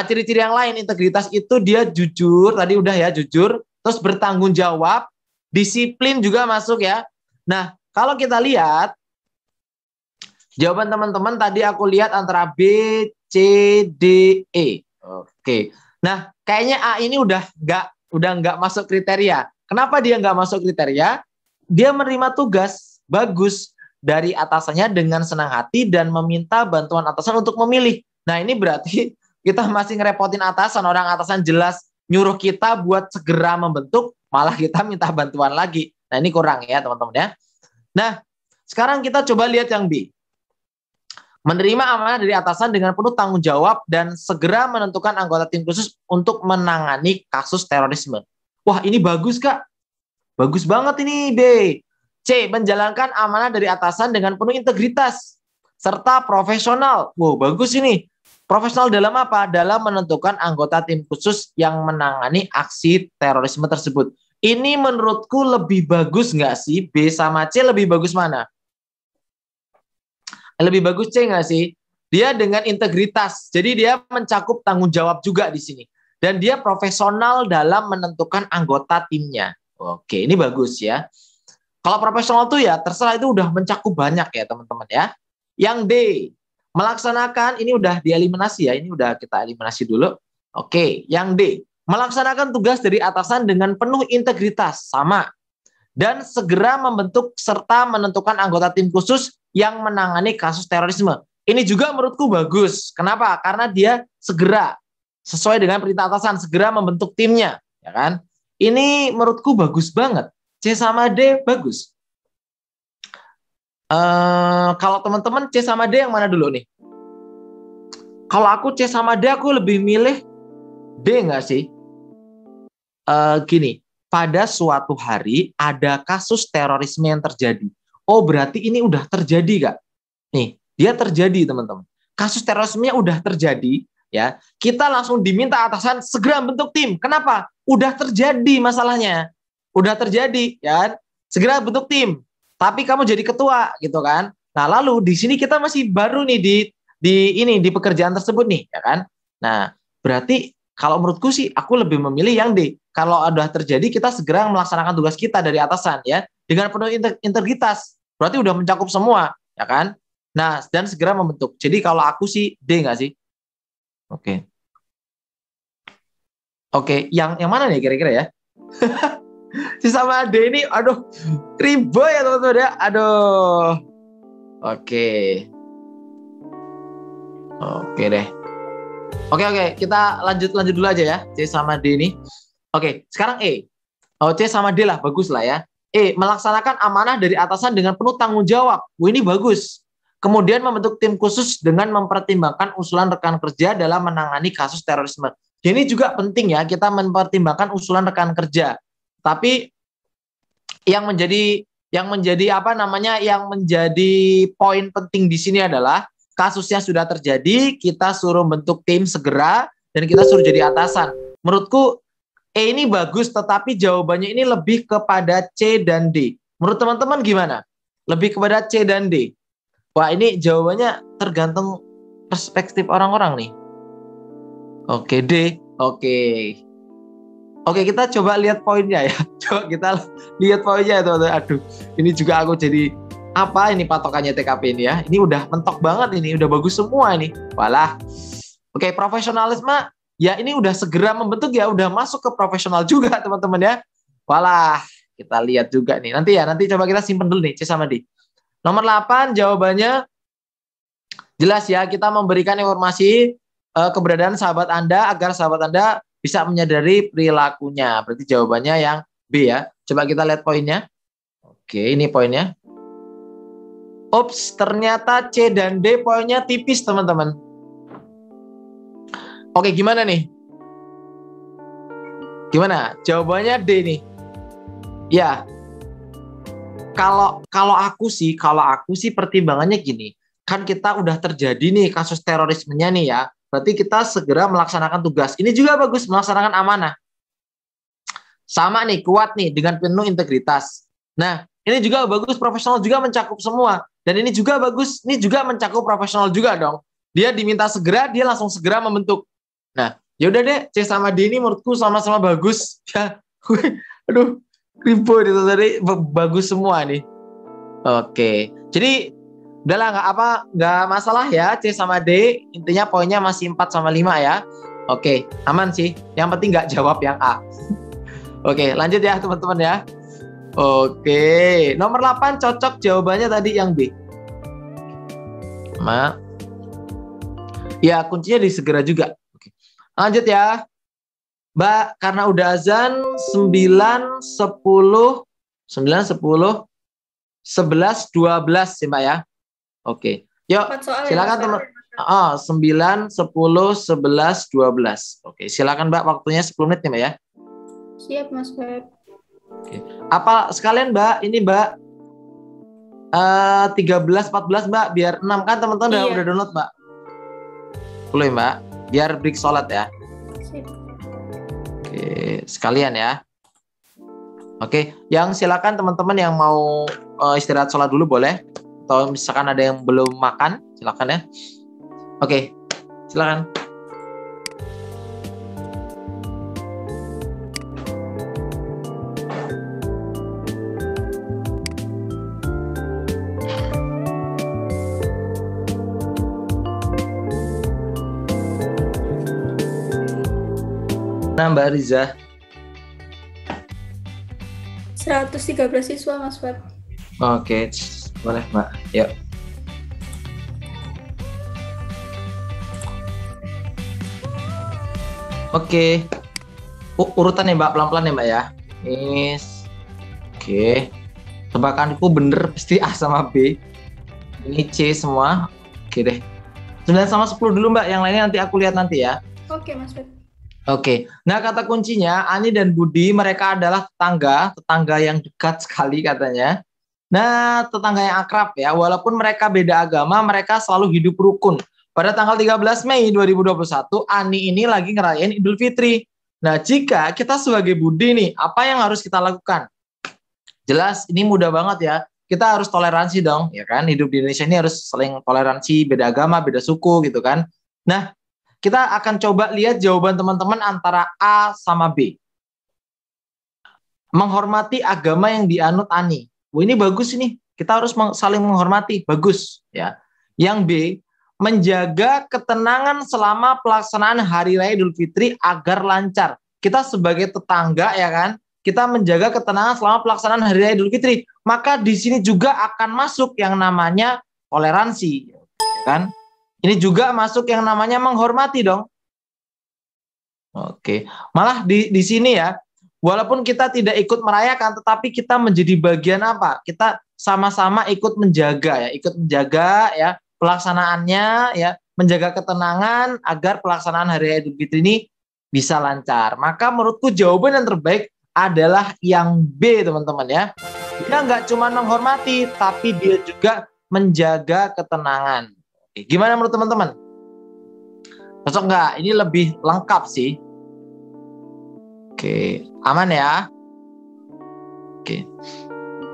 Ciri-ciri yang lain integritas itu dia jujur, tadi udah ya jujur, terus bertanggung jawab, disiplin juga masuk ya. Nah, kalau kita lihat jawaban teman-teman tadi aku lihat antara B, C, D, E. Oke. Nah, kayaknya A ini udah nggak masuk kriteria. Kenapa dia nggak masuk kriteria? Dia menerima tugas bagus dari atasannya dengan senang hati dan meminta bantuan atasan untuk memilih. Nah, ini berarti kita masih ngerepotin atasan. Orang atasan jelas nyuruh kita buat segera membentuk, malah kita minta bantuan lagi. Nah, ini kurang ya teman-teman ya. Nah, sekarang kita coba lihat yang B. Menerima amanah dari atasan dengan penuh tanggung jawab dan segera menentukan anggota tim khusus untuk menangani kasus terorisme. Wah, ini bagus, Kak. Bagus banget ini, B. C. Menjalankan amanah dari atasan dengan penuh integritas serta profesional. Wow, bagus ini. Profesional dalam apa? Dalam menentukan anggota tim khusus yang menangani aksi terorisme tersebut. Ini menurutku lebih bagus nggak sih? B sama C lebih bagus mana? Lebih bagus C nggak sih? Dia dengan integritas, jadi dia mencakup tanggung jawab juga di sini. Dan dia profesional dalam menentukan anggota timnya. Oke, ini bagus ya. Kalau profesional tuh ya terserah, itu udah mencakup banyak ya teman-teman ya. Yang D, melaksanakan, ini udah dieliminasi ya, ini udah kita eliminasi dulu. Oke, yang D, melaksanakan tugas dari atasan dengan penuh integritas, sama. Dan segera membentuk serta menentukan anggota tim khusus yang menangani kasus terorisme. Ini juga menurutku bagus. Kenapa? Karena dia segera, sesuai dengan perintah atasan, segera membentuk timnya, ya kan? Ini menurutku bagus banget. C sama D bagus. Kalau teman-teman C sama D yang mana dulu nih? Kalau aku C sama D, aku lebih milih D nggak sih? Gini, pada suatu hari ada kasus terorisme yang terjadi. Oh, berarti ini udah terjadi, Kak. Nih, dia terjadi, teman-teman. Kasus terorismenya udah terjadi, ya. Kita langsung diminta atasan segera bentuk tim. Kenapa? Udah terjadi masalahnya. Udah terjadi, ya. Segera bentuk tim. Tapi kamu jadi ketua, gitu kan. Nah, lalu di sini kita masih baru nih di pekerjaan tersebut nih, ya kan? Nah, berarti kalau menurutku sih aku lebih memilih yang D. Kalau ada terjadi kita segera melaksanakan tugas kita dari atasan ya dengan penuh integritas. Berarti udah mencakup semua, ya kan? Nah, dan segera membentuk. Jadi kalau aku sih D nggak sih? Oke. Oke, yang mana nih kira-kira ya? Si sama D ini, aduh, riba ya teman-teman ya. Aduh. Oke. Oke deh. Oke, kita lanjut dulu aja ya. C sama D ini. Oke, sekarang E. Oh, C sama D lah, bagus lah ya. E, melaksanakan amanah dari atasan dengan penuh tanggung jawab. Ini bagus. Kemudian membentuk tim khusus dengan mempertimbangkan usulan rekan kerja dalam menangani kasus terorisme. Ini juga penting ya, kita mempertimbangkan usulan rekan kerja. Tapi yang menjadi poin penting di sini adalah kasusnya sudah terjadi, kita suruh bentuk tim segera dan kita suruh jadi atasan. Menurutku E ini bagus, tetapi jawabannya ini lebih kepada C dan D. Menurut teman-teman gimana? Lebih kepada C dan D. Wah, ini jawabannya tergantung perspektif orang-orang nih. Oke, D. Oke, kita coba lihat poinnya ya. Coba kita lihat poinnya, teman-teman. Aduh, ini juga aku jadi apa ini patokannya TKP ini ya. Ini udah mentok banget ini, udah bagus semua ini. Walah. Oke, profesionalisme ya ini udah segera membentuk ya, udah masuk ke profesional juga, teman-teman ya. Walah, kita lihat juga nih. Nanti coba kita simpen dulu nih C sama D. Nomor 8 jawabannya jelas ya, kita memberikan informasi keberadaan sahabat Anda agar sahabat Anda bisa menyadari perilakunya. Berarti jawabannya yang B ya. Coba kita lihat poinnya. Oke, ini poinnya. Ups, ternyata C dan D poinnya tipis, teman-teman. Oke, gimana nih? Gimana? Jawabannya D nih. Ya. Kalau aku sih pertimbangannya gini. Kan kita udah terjadi nih kasus terorismenya nih ya. Berarti kita segera melaksanakan tugas. Ini juga bagus, melaksanakan amanah. Sama nih, kuat nih dengan penuh integritas. Nah, ini juga bagus, profesional juga mencakup semua. Dan ini juga bagus, ini juga mencakup profesional juga dong. Dia diminta segera, dia langsung segera membentuk. Nah, yaudah deh, C sama D ini menurutku sama-sama bagus. Ya, aduh, ribut itu tadi, bagus semua nih. Oke, jadi udahlah nggak masalah ya C sama D, intinya poinnya masih 4 sama 5 ya. Oke, aman sih. Yang penting nggak jawab yang A. Oke, lanjut ya teman-teman ya. Oke, nomor 8 cocok jawabannya tadi yang B. Ya, kuncinya di segera juga. Oke. Lanjut ya. Mbak, karena udah azan 9, 10, 11, 12 sih Mbak ya. Oke. Yuk, silakan teman. 9, 10, 11, 12. Oke, silakan Mbak, waktunya 10 menit nih Mbak ya. Siap Mas Web. Oke. Apa sekalian Mbak, ini Mbak 13, 14 Mbak, biar 6 kan teman-teman udah download Mbak. 10 ya Mbak, biar break sholat ya. Sip. Oke, sekalian ya. Oke, yang silakan teman-teman yang mau istirahat sholat dulu boleh. Atau misalkan ada yang belum makan, silakan ya. Oke, silakan. Nah, Mbak Riza. 113 siswa Mas Web. Oke, boleh Mbak. Yuk. Oke. Urutan ya Mbak, pelan-pelan ya Mbak ya. Oke. Tebakanku bener pasti A sama B. Ini C semua. Oke deh. 9 sama 10 dulu Mbak, yang lainnya nanti aku lihat nanti ya. Oke Mas Web. Oke, nah kata kuncinya Ani dan Budi mereka adalah tetangga yang dekat sekali katanya. Nah, tetangga yang akrab ya, walaupun mereka beda agama, mereka selalu hidup rukun. Pada tanggal 13 Mei 2021, Ani ini lagi ngerayain Idul Fitri. Nah, jika kita sebagai Budi nih, apa yang harus kita lakukan? Jelas, ini mudah banget ya. kita harus toleransi dong, ya kan? Hidup di Indonesia ini harus saling toleransi, beda agama, beda suku gitu kan. Nah, kita akan coba lihat jawaban teman-teman antara A sama B. Menghormati agama yang dianut Ani. Ini bagus ini. Kita harus saling menghormati. Bagus, ya. Yang B, menjaga ketenangan selama pelaksanaan Hari Raya Idul Fitri agar lancar. Kita sebagai tetangga, ya kan? Kita menjaga ketenangan selama pelaksanaan Hari Raya Idul Fitri. Maka di sini juga akan masuk yang namanya toleransi, ya kan? Ini juga masuk yang namanya menghormati dong. Oke, malah di sini ya, walaupun kita tidak ikut merayakan, tetapi kita menjadi bagian apa? Kita sama-sama ikut menjaga ya pelaksanaannya ya, menjaga ketenangan agar pelaksanaan Hari Raya Idul Fitri ini bisa lancar. Maka menurutku jawaban yang terbaik adalah yang B, teman-teman ya. Dia nggak cuma menghormati, tapi dia juga menjaga ketenangan. Oke, gimana menurut teman-teman? Cocok nggak? Ini lebih lengkap sih. Oke, aman ya?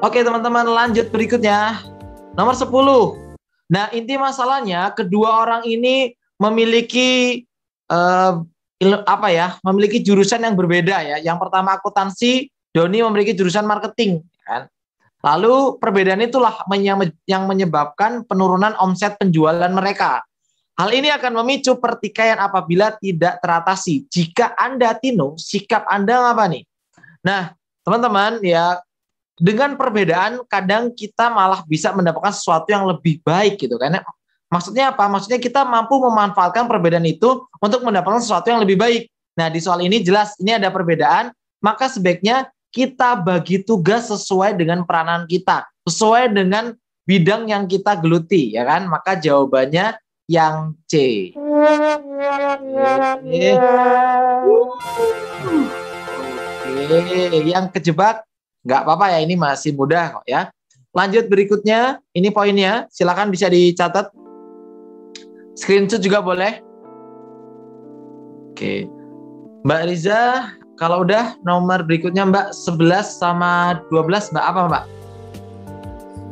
Oke teman-teman, lanjut berikutnya. Nomor 10. Nah, inti masalahnya kedua orang ini memiliki memiliki jurusan yang berbeda ya. Yang pertama akuntansi, Doni memiliki jurusan marketing, kan? Lalu perbedaan itulah yang menyebabkan penurunan omset penjualan mereka. Hal ini akan memicu pertikaian apabila tidak teratasi. Jika Anda Tino, sikap Anda apa nih? Nah, teman-teman ya, dengan perbedaan kadang kita malah bisa mendapatkan sesuatu yang lebih baik gitu kan. Maksudnya apa? Maksudnya kita mampu memanfaatkan perbedaan itu untuk mendapatkan sesuatu yang lebih baik. Nah, di soal ini jelas ini ada perbedaan, maka sebaiknya kita bagi tugas sesuai dengan peranan kita, sesuai dengan bidang yang kita geluti, ya kan? Maka jawabannya yang C. Oke, yang kejebak nggak apa-apa ya, ini masih mudah kok ya. Lanjut berikutnya, ini poinnya, silakan bisa dicatat. Screenshot juga boleh. Oke. Mbak Riza, kalau udah nomor berikutnya Mbak 11 sama 12, Mbak apa Mbak?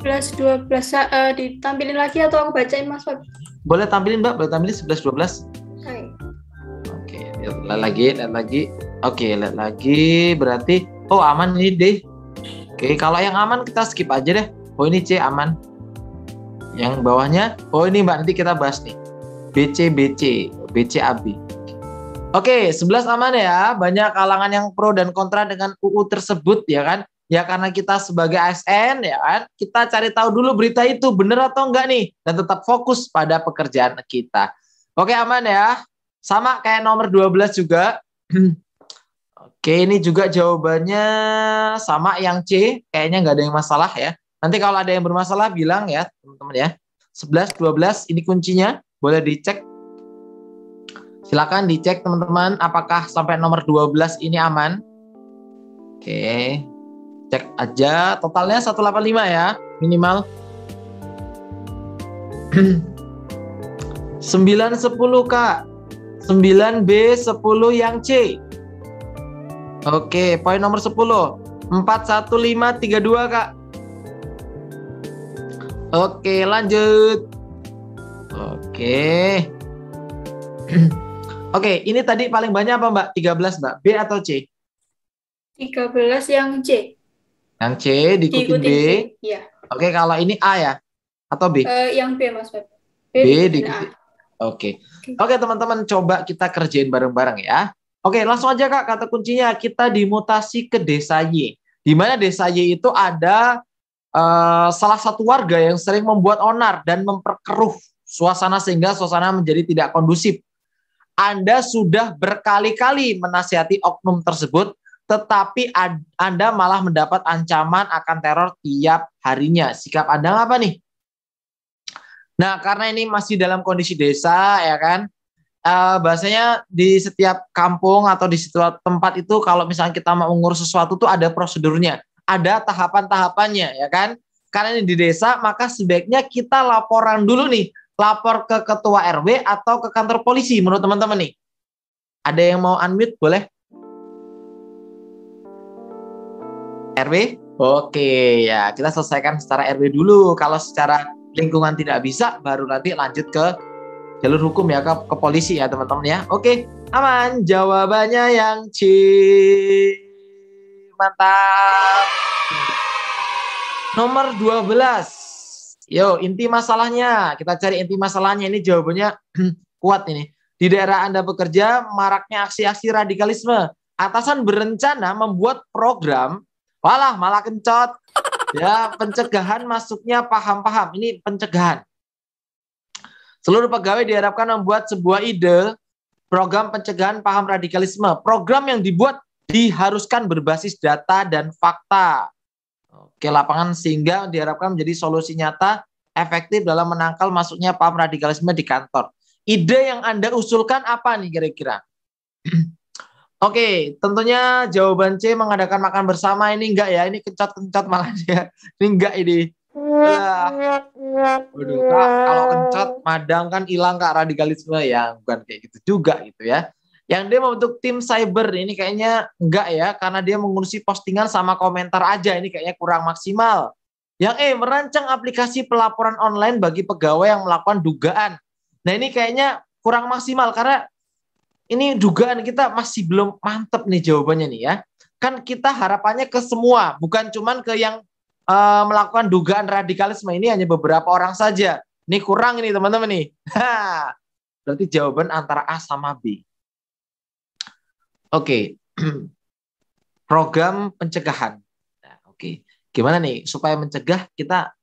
11, 12, ditampilin lagi atau aku bacain Mas Feb? Boleh tampilin Mbak, boleh tampilin 11, 12. Oke, lihat lagi. Oke, lihat lagi, berarti, oh aman ini deh. Oke, kalau yang aman kita skip aja deh. Oh ini C aman. Yang bawahnya, oh ini Mbak, nanti kita bahas nih. BC, AB. Oke, 11 aman ya. Banyak kalangan yang pro dan kontra dengan UU tersebut ya kan. Ya karena kita sebagai ASN ya kan, kita cari tahu dulu berita itu benar atau enggak nih. Dan tetap fokus pada pekerjaan kita. Oke, aman ya. Sama kayak nomor 12 juga. Oke, ini juga jawabannya sama yang C. Kayaknya nggak ada yang masalah ya. Nanti kalau ada yang bermasalah bilang ya teman-teman ya. 11, 12 ini kuncinya. Boleh dicek. Silakan dicek teman-teman apakah sampai nomor 12 ini aman. Oke. Cek aja totalnya 185 ya, minimal. 9, 10 Kak. 9B, 10 yang C. Oke, poin nomor 10. 41532 Kak. Oke, lanjut. Oke. Oke, ini tadi paling banyak apa Mbak? 13 Mbak, B atau C? 13 yang C. Yang C diikutin B. Iya. Oke, kalau ini A ya? Atau B? Yang B Mas Feb. B diikutin. Oke, teman-teman coba kita kerjain bareng-bareng ya. Oke, langsung aja Kak, kata kuncinya kita dimutasi ke desa Y. Di mana desa Y itu ada salah satu warga yang sering membuat onar dan memperkeruh suasana sehingga suasana menjadi tidak kondusif. Anda sudah berkali-kali menasihati oknum tersebut, tetapi Anda malah mendapat ancaman akan teror tiap harinya. Sikap Anda apa nih? Nah, karena ini masih dalam kondisi desa, ya kan? Bahasanya di setiap kampung atau di setiap tempat itu kalau misalnya kita mau ngurus sesuatu tuh ada prosedurnya, ada tahapan-tahapannya, ya kan? Karena ini di desa, maka sebaiknya kita laporan dulu nih, lapor ke ketua RW atau ke kantor polisi menurut teman-teman nih. Ada yang mau unmute boleh? RW Oke, ya kita selesaikan secara RW dulu. Kalau secara lingkungan tidak bisa, baru nanti lanjut ke jalur hukum ya, ke polisi ya teman-teman ya. Oke, aman. Jawabannya yang C. Mantap. Nomor 12. Yo, inti masalahnya. Kita cari inti masalahnya. Ini jawabannya kuat ini. Di daerah Anda bekerja, maraknya aksi-aksi radikalisme. Atasan berencana membuat program, malah kencot. Ya, pencegahan masuknya paham-paham. Ini pencegahan. Seluruh pegawai diharapkan membuat sebuah ide program pencegahan paham radikalisme. Program yang dibuat diharuskan berbasis data dan fakta. Oke, lapangan sehingga diharapkan menjadi solusi nyata efektif dalam menangkal masuknya paham radikalisme di kantor. Ide yang Anda usulkan apa nih kira-kira? Oke, tentunya jawaban C mengadakan makan bersama ini enggak ya? Ini kencot-kencot malah dia. Ini enggak ini. Waduh, Kak, kalau kencot madang kan hilang Kak radikalisme ya, bukan kayak gitu juga gitu ya. Yang dia membentuk tim cyber ini kayaknya enggak ya, karena dia mengurusi postingan sama komentar aja, ini kayaknya kurang maksimal. Yang merancang aplikasi pelaporan online bagi pegawai yang melakukan dugaan. Nah ini kayaknya kurang maksimal karena ini dugaan kita masih belum mantep nih jawabannya nih ya. Kan kita harapannya ke semua, bukan cuman ke yang melakukan dugaan radikalisme, ini hanya beberapa orang saja. Ini kurang ini teman-teman nih. Berarti jawaban antara A sama B. Oke. Program pencegahan. Nah, oke. Gimana nih supaya mencegah kita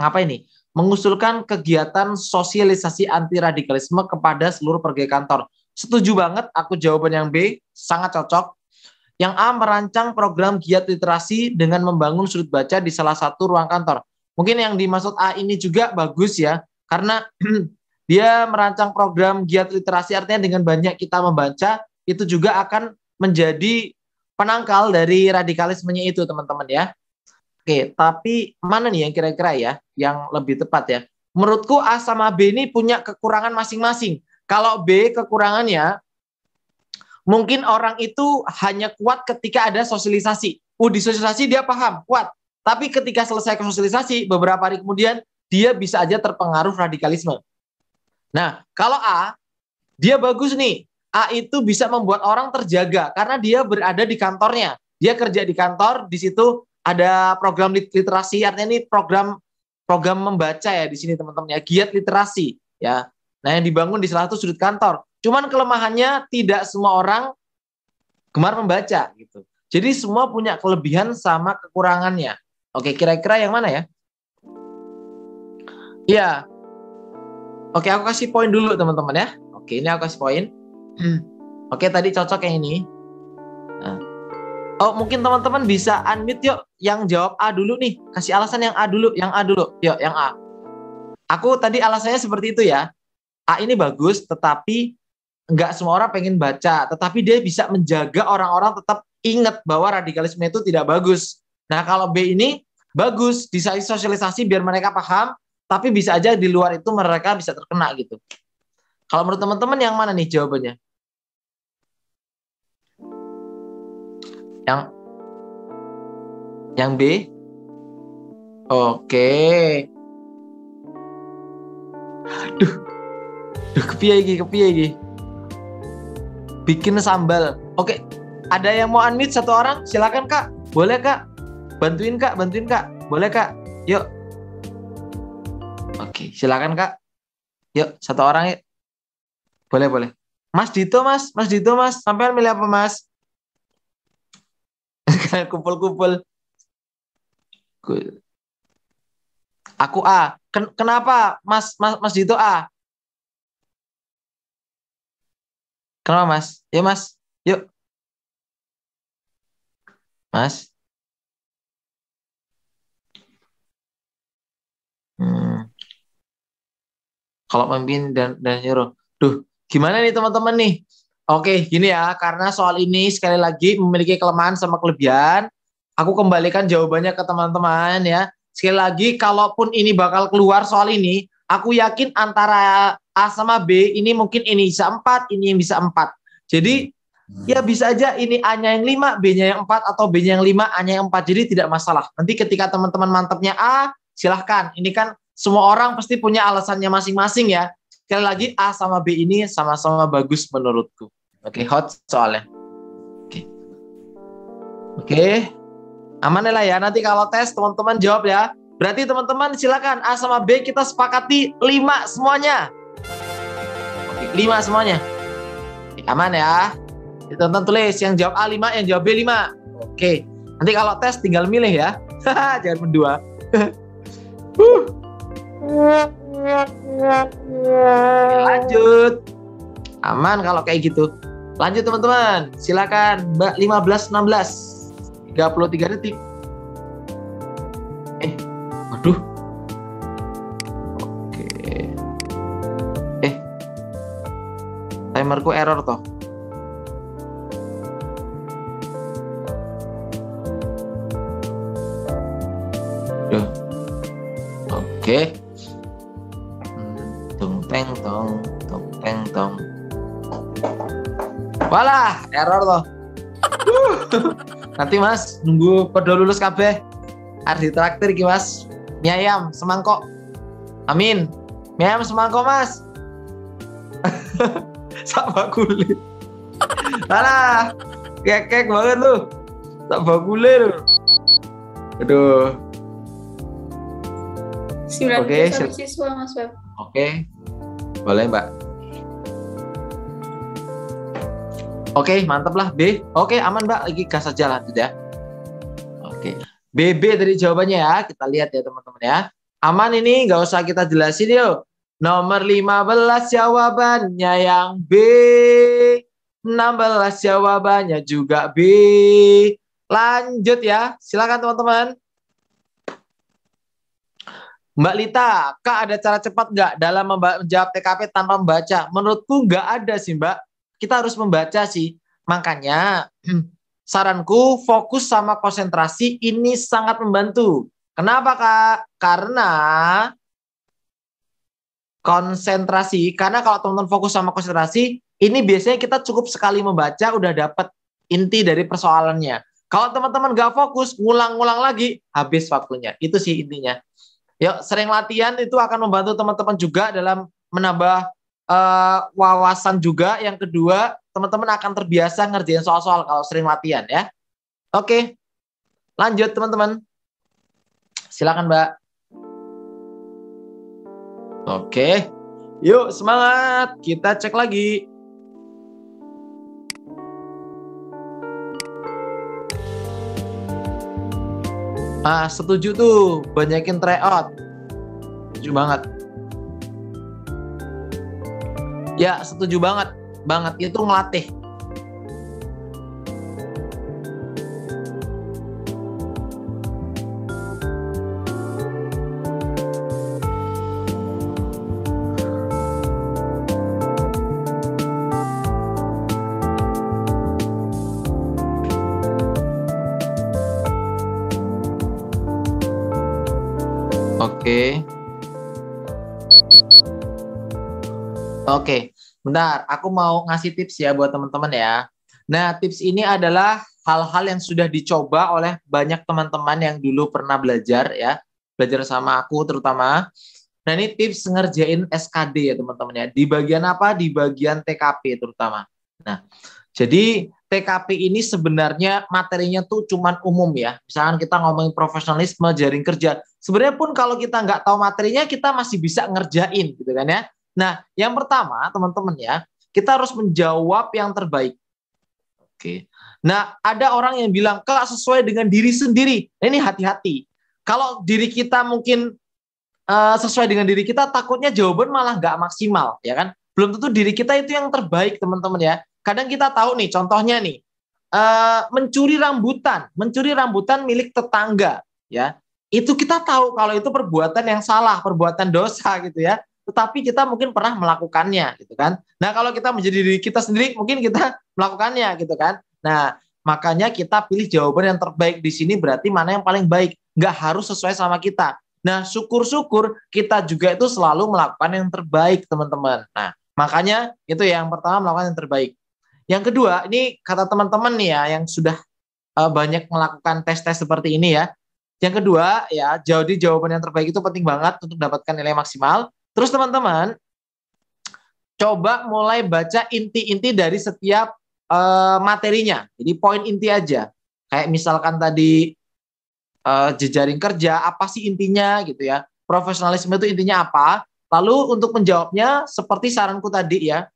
ngapain nih? Mengusulkan kegiatan sosialisasi anti radikalisme kepada seluruh pegawai kantor. Setuju banget, aku jawaban yang B, sangat cocok. Yang A, merancang program giat literasi dengan membangun sudut baca di salah satu ruang kantor. Mungkin yang dimaksud A ini juga bagus ya, karena dia merancang program giat literasi artinya dengan banyak kita membaca, itu juga akan menjadi penangkal dari radikalismenya itu teman-teman ya. Oke, tapi mana nih yang kira-kira ya, yang lebih tepat ya? Menurutku A sama B ini punya kekurangan masing-masing. Kalau B kekurangannya, mungkin orang itu hanya kuat ketika ada sosialisasi. Di sosialisasi dia paham, kuat. Tapi ketika selesai sosialisasi, beberapa hari kemudian, dia bisa aja terpengaruh radikalisme. Nah, kalau A, dia bagus nih. A itu bisa membuat orang terjaga, karena dia berada di kantornya. Dia kerja di kantor, di situ ada program literasi, artinya ini program membaca ya di sini teman-teman ya, giat literasi ya. Nah, yang dibangun di salah satu sudut kantor. Cuman kelemahannya tidak semua orang gemar membaca gitu. Jadi semua punya kelebihan sama kekurangannya. Oke, kira-kira yang mana ya? Iya. Oke, aku kasih poin dulu teman-teman ya. Oke, ini aku kasih poin. Oke, tadi cocok yang ini. Nah. Oh, mungkin teman-teman bisa unmute yuk yang jawab A dulu nih. Kasih alasan yang A dulu, yang A dulu. Yuk, yang A. Aku tadi alasannya seperti itu ya. A ini bagus, tetapi nggak semua orang pengen baca. Tetapi dia bisa menjaga orang-orang tetap ingat bahwa radikalisme itu tidak bagus. Nah, kalau B ini bagus, disosialisasi biar mereka paham, tapi bisa aja di luar itu mereka bisa terkena gitu. Kalau menurut teman-teman yang mana nih jawabannya? Yang B? Oke. Duh, kepiye iki. Bikin sambal. Oke, ada yang mau unmute satu orang? Silakan Kak. Boleh Kak? Bantuin Kak. Boleh Kak? Yuk. Oke, silakan Kak. Yuk, satu orang yuk. Boleh. Mas Dito Mas. Sampai milih apa Mas? Kumpul-kumpul. Aku A. Kenapa Mas Dito A? Kenapa Mas? Ya Mas. Yuk. Mas. Kalau memimpin dan nyuruh. Duh, gimana nih teman-teman nih? Oke, gini ya, karena soal ini sekali lagi memiliki kelemahan sama kelebihan, aku kembalikan jawabannya ke teman-teman ya. Sekali lagi, kalaupun ini bakal keluar soal ini, aku yakin antara A sama B, ini mungkin ini bisa 4, ini bisa 4. Jadi, Ya bisa aja ini A-nya yang 5, B-nya yang 4, atau B-nya yang 5, A-nya yang 4. Jadi tidak masalah. Nanti ketika teman-teman mantapnya A, silahkan. Ini kan semua orang pasti punya alasannya masing-masing ya. Sekali lagi A sama B ini sama-sama bagus menurutku. Oke, hot soalnya. Oke. Aman lah ya. Nanti kalau tes teman-teman jawab ya. Berarti teman-teman silakan A sama B kita sepakati 5 semuanya. Oke, 5 semuanya. Oke, aman ya. Tonton tulis yang jawab A 5, yang jawab B 5. Oke. Nanti kalau tes tinggal milih ya. Jangan berdua. Oke, lanjut. Aman kalau kayak gitu. Lanjut teman-teman. Silakan Mbak 15 16. 33 detik. Waduh. Oke. Timerku error toh. Oke. Tung teng tong. Walah, error toh. Nanti Mas nunggu podo lulus kabeh. Harus ditraktir iki Mas. Mie ayam semangkok. Amin. Mie ayam semangkok Mas. Sak bakule. Walah, kekek banget lu. Sak bakule lu. Aduh. Oke, siswa Mas Web. Oke. Boleh, Mbak. Oke, mantap lah B. Oke, aman Mbak. Lagi gas aja lanjut ya. Oke. BB dari jawabannya ya. Kita lihat ya teman-teman ya. Aman ini, nggak usah kita jelasin yuk. Nomor 15 jawabannya yang B. 16 jawabannya juga B. Lanjut ya. Silakan teman-teman. Mbak Lita, Kak ada cara cepat nggak dalam menjawab TKP tanpa membaca? Menurutku nggak ada sih Mbak. Kita harus membaca sih. Makanya saranku fokus sama konsentrasi ini sangat membantu. Kenapa Kak? Karena kalau teman-teman fokus sama konsentrasi, ini biasanya kita cukup sekali membaca udah dapat inti dari persoalannya. Kalau teman-teman nggak fokus, ngulang-ngulang lagi, habis waktunya. Itu sih intinya. Yuk, sering latihan itu akan membantu teman-teman juga dalam menambah wawasan juga. Yang kedua, teman-teman akan terbiasa ngerjain soal-soal kalau sering latihan ya. Oke, lanjut teman-teman. Silakan Mbak. Oke, yuk semangat. Kita cek lagi. Setuju tuh, banyakin tryout. Setuju banget. Ya, setuju banget. Itu ngelatih. Oke, bentar. Aku mau ngasih tips ya buat teman-teman ya. Nah, tips ini adalah hal-hal yang sudah dicoba oleh banyak teman-teman yang dulu pernah belajar ya. Belajar sama aku terutama. Nah, ini tips ngerjain SKD ya teman-teman ya. Di bagian apa? Di bagian TKP terutama. Nah, jadi TKP ini sebenarnya materinya tuh cuman umum ya. Misalkan kita ngomongin profesionalisme, jaring kerja. Sebenarnya pun kalau kita nggak tahu materinya, kita masih bisa ngerjain gitu kan ya. Nah, yang pertama teman-teman ya, kita harus menjawab yang terbaik. Oke. Nah, ada orang yang bilang, Kak sesuai dengan diri sendiri. Nah, ini hati-hati. Kalau diri kita mungkin sesuai dengan diri kita, takutnya jawaban malah nggak maksimal, ya kan? Belum tentu diri kita itu yang terbaik, teman-teman ya. Kadang kita tahu nih, contohnya nih, mencuri rambutan milik tetangga, ya. Itu kita tahu kalau itu perbuatan yang salah, perbuatan dosa gitu ya. Tetapi kita mungkin pernah melakukannya gitu kan. Nah, kalau kita menjadi diri kita sendiri, mungkin kita melakukannya gitu kan. Nah, makanya kita pilih jawaban yang terbaik di sini berarti mana yang paling baik. Nggak harus sesuai sama kita. Nah, syukur-syukur kita juga itu selalu melakukan yang terbaik, teman-teman. Nah, makanya itu yang pertama melakukan yang terbaik. Yang kedua, ini kata teman-teman nih ya yang sudah banyak melakukan tes-tes seperti ini ya. Yang kedua ya, jadi jawaban yang terbaik itu penting banget untuk dapatkan nilai maksimal. Terus teman-teman coba mulai baca inti-inti dari setiap materinya. Jadi poin inti aja. Kayak misalkan tadi jejaring kerja, apa sih intinya gitu ya. Profesionalisme itu intinya apa? Lalu untuk menjawabnya seperti saranku tadi ya,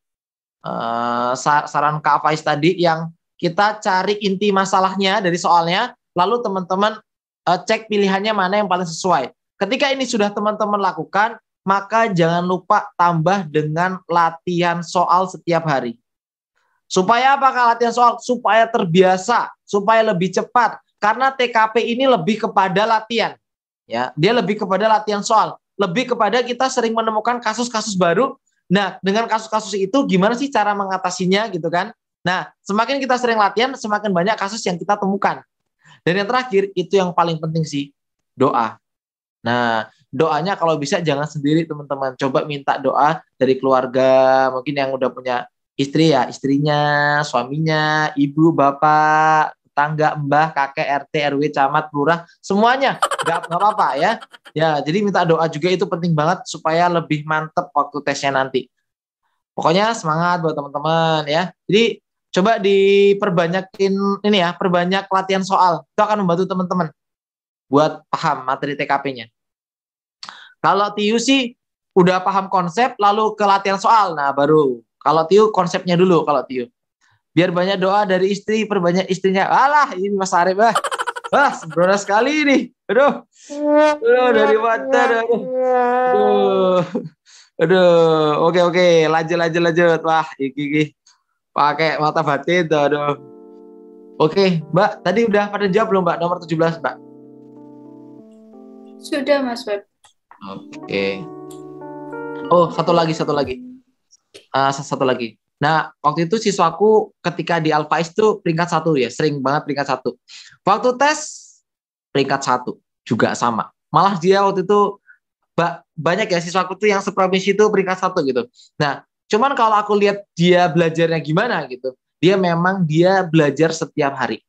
saran Kak Faiz tadi yang kita cari inti masalahnya dari soalnya, lalu teman-teman cek pilihannya mana yang paling sesuai. Ketika ini sudah teman-teman lakukan, maka jangan lupa tambah dengan latihan soal setiap hari. Supaya apa latihan soal? Supaya terbiasa, supaya lebih cepat. Karena TKP ini lebih kepada latihan. Ya, dia lebih kepada latihan soal, lebih kepada kita sering menemukan kasus-kasus baru. Nah, dengan kasus-kasus itu gimana sih cara mengatasinya gitu kan? Nah, semakin kita sering latihan, semakin banyak kasus yang kita temukan. Dan yang terakhir, itu yang paling penting sih, doa. Nah, doanya kalau bisa jangan sendiri teman-teman. Coba minta doa dari keluarga, mungkin yang udah punya istri ya, istrinya, suaminya, ibu, bapak, tetangga, mbah, kakek, RT, RW, camat, lurah, semuanya. Nggak apa-apa ya. Ya, jadi minta doa juga itu penting banget supaya lebih mantep waktu tesnya nanti. Pokoknya semangat buat teman-teman ya. Jadi coba diperbanyakin ini ya, perbanyak latihan soal. Itu akan membantu teman-teman buat paham materi TKP-nya. Kalau Tiu sih udah paham konsep, lalu ke latihan soal. Nah, baru. Kalau Tiu konsepnya dulu, kalau Tiu. Biar banyak doa dari istri, perbanyak istrinya. Alah, ini Mas Arif. Wah, sembrono sekali nih. Aduh. Aduh, dari mata. Aduh. Aduh. Oke. Lanjut. Wah, iki. Pakai mata batin tuh, aduh. Oke, Mbak. Tadi udah pada jawab belum, Mbak? Nomor 17, Mbak. Sudah, Mas Web. Oke. Oh, satu lagi. Satu lagi. Nah, waktu itu siswaku ketika di Alfaiz itu peringkat 1 ya, sering banget peringkat 1. Waktu tes peringkat 1 juga sama. Malah dia waktu itu banyak ya siswaku tuh yang seprovinsi itu peringkat 1 gitu. Nah, cuman kalau aku lihat dia belajarnya gimana gitu, dia belajar setiap hari.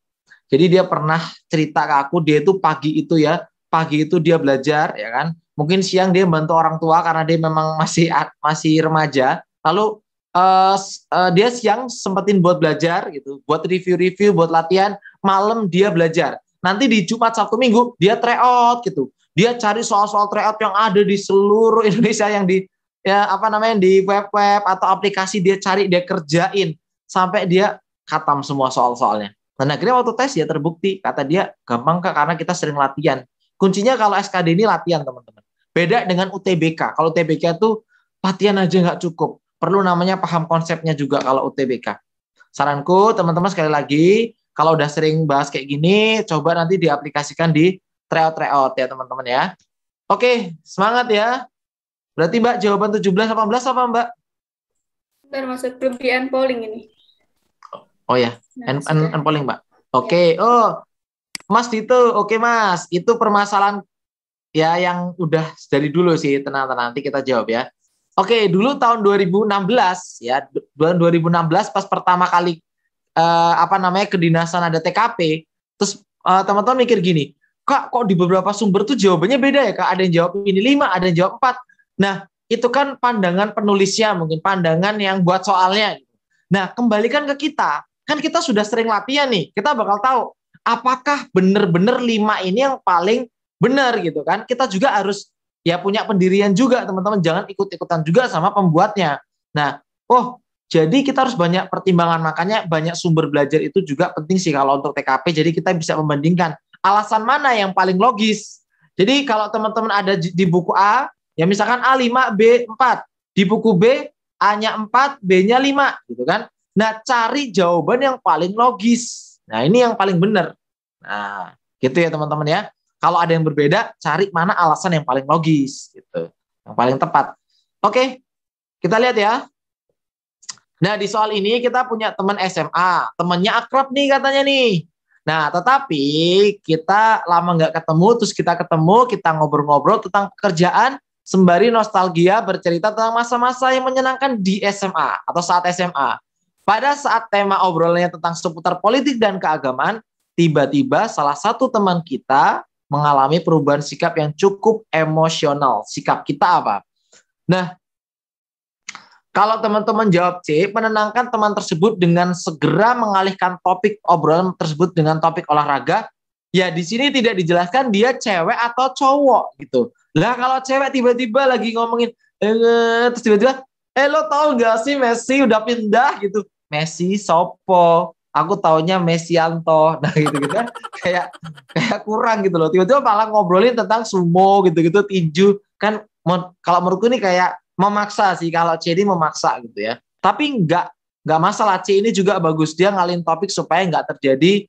Jadi dia pernah cerita ke aku, dia itu pagi itu dia belajar ya kan. Mungkin siang dia bantu orang tua karena dia memang masih remaja. Lalu dia siang sempetin buat belajar gitu, buat review, buat latihan, malam dia belajar. Nanti di Jumat, Sabtu, Minggu dia tryout gitu. Dia cari soal-soal tryout yang ada di seluruh Indonesia yang di di web atau aplikasi, dia cari, dia kerjain sampai dia khatam semua soal-soalnya. Dan akhirnya waktu tes ya terbukti, kata dia gampang Kak karena kita sering latihan. Kuncinya kalau SKD ini latihan teman-teman. Beda dengan UTBK. Kalau UTBK tuh latihan aja nggak cukup. Perlu namanya paham konsepnya juga kalau UTBK. Saranku teman-teman sekali lagi, kalau udah sering bahas kayak gini, coba nanti diaplikasikan di tryout ya teman-teman ya. Oke, semangat ya. Berarti Mbak jawaban 17, 18 apa Mbak? Bentar, Mas Web. Kelebihan polling ini. Oh ya, Nah, polling Mbak. Oke. Ya. Oh, Mas Dito, oke Mas. Itu permasalahan ya yang udah dari dulu sih, tenang nanti kita jawab ya. Oke, dulu tahun 2016 ya, 2016 pas pertama kali kedinasan ada TKP, terus teman-teman mikir gini, Kak kok di beberapa sumber tuh jawabannya beda ya Kak, ada yang jawab ini 5, ada yang jawab 4. Nah, itu kan pandangan penulisnya, mungkin pandangan yang buat soalnya. Nah, kembalikan ke kita, kan kita sudah sering latihan nih, kita bakal tahu apakah benar-benar 5 ini yang paling benar gitu kan. Kita juga harus ya punya pendirian juga teman-teman, jangan ikut-ikutan juga sama pembuatnya. Nah, jadi kita harus banyak pertimbangan, makanya banyak sumber belajar itu juga penting sih kalau untuk TKP, jadi kita bisa membandingkan alasan mana yang paling logis. Jadi kalau teman-teman ada di buku A, ya misalkan A5, B4, di buku B A-nya 4, B-nya 5 gitu kan. Nah, cari jawaban yang paling logis. Nah, ini yang paling benar. Nah, gitu ya teman-teman ya. Kalau ada yang berbeda, cari mana alasan yang paling logis gitu, yang paling tepat. Oke, kita lihat ya. Nah, di soal ini kita punya teman SMA, temannya akrab nih katanya nih. Nah, tetapi kita lama nggak ketemu, terus kita ketemu, kita ngobrol-ngobrol tentang pekerjaan, sembari nostalgia bercerita tentang masa-masa yang menyenangkan di SMA atau saat SMA. Pada saat tema obrolannya tentang seputar politik dan keagamaan, tiba-tiba salah satu teman kita mengalami perubahan sikap yang cukup emosional. Sikap kita apa? Nah, kalau teman-teman jawab C, menenangkan teman tersebut dengan segera mengalihkan topik obrolan tersebut dengan topik olahraga. Ya di sini tidak dijelaskan dia cewek atau cowok gitu. Lah kalau cewek tiba-tiba lagi ngomongin terus tiba-tiba, lo tau gak sih Messi udah pindah gitu. Messi sopo? Aku taunya Messianto. Nah gitu-gitu kan kayak kurang gitu loh. Tiba-tiba malah ngobrolin tentang sumo gitu-gitu, tinju. Kan kalau menurutku ini kayak memaksa sih, kalau C ini memaksa gitu ya. Tapi nggak masalah, C ini juga bagus, dia ngalin topik supaya nggak terjadi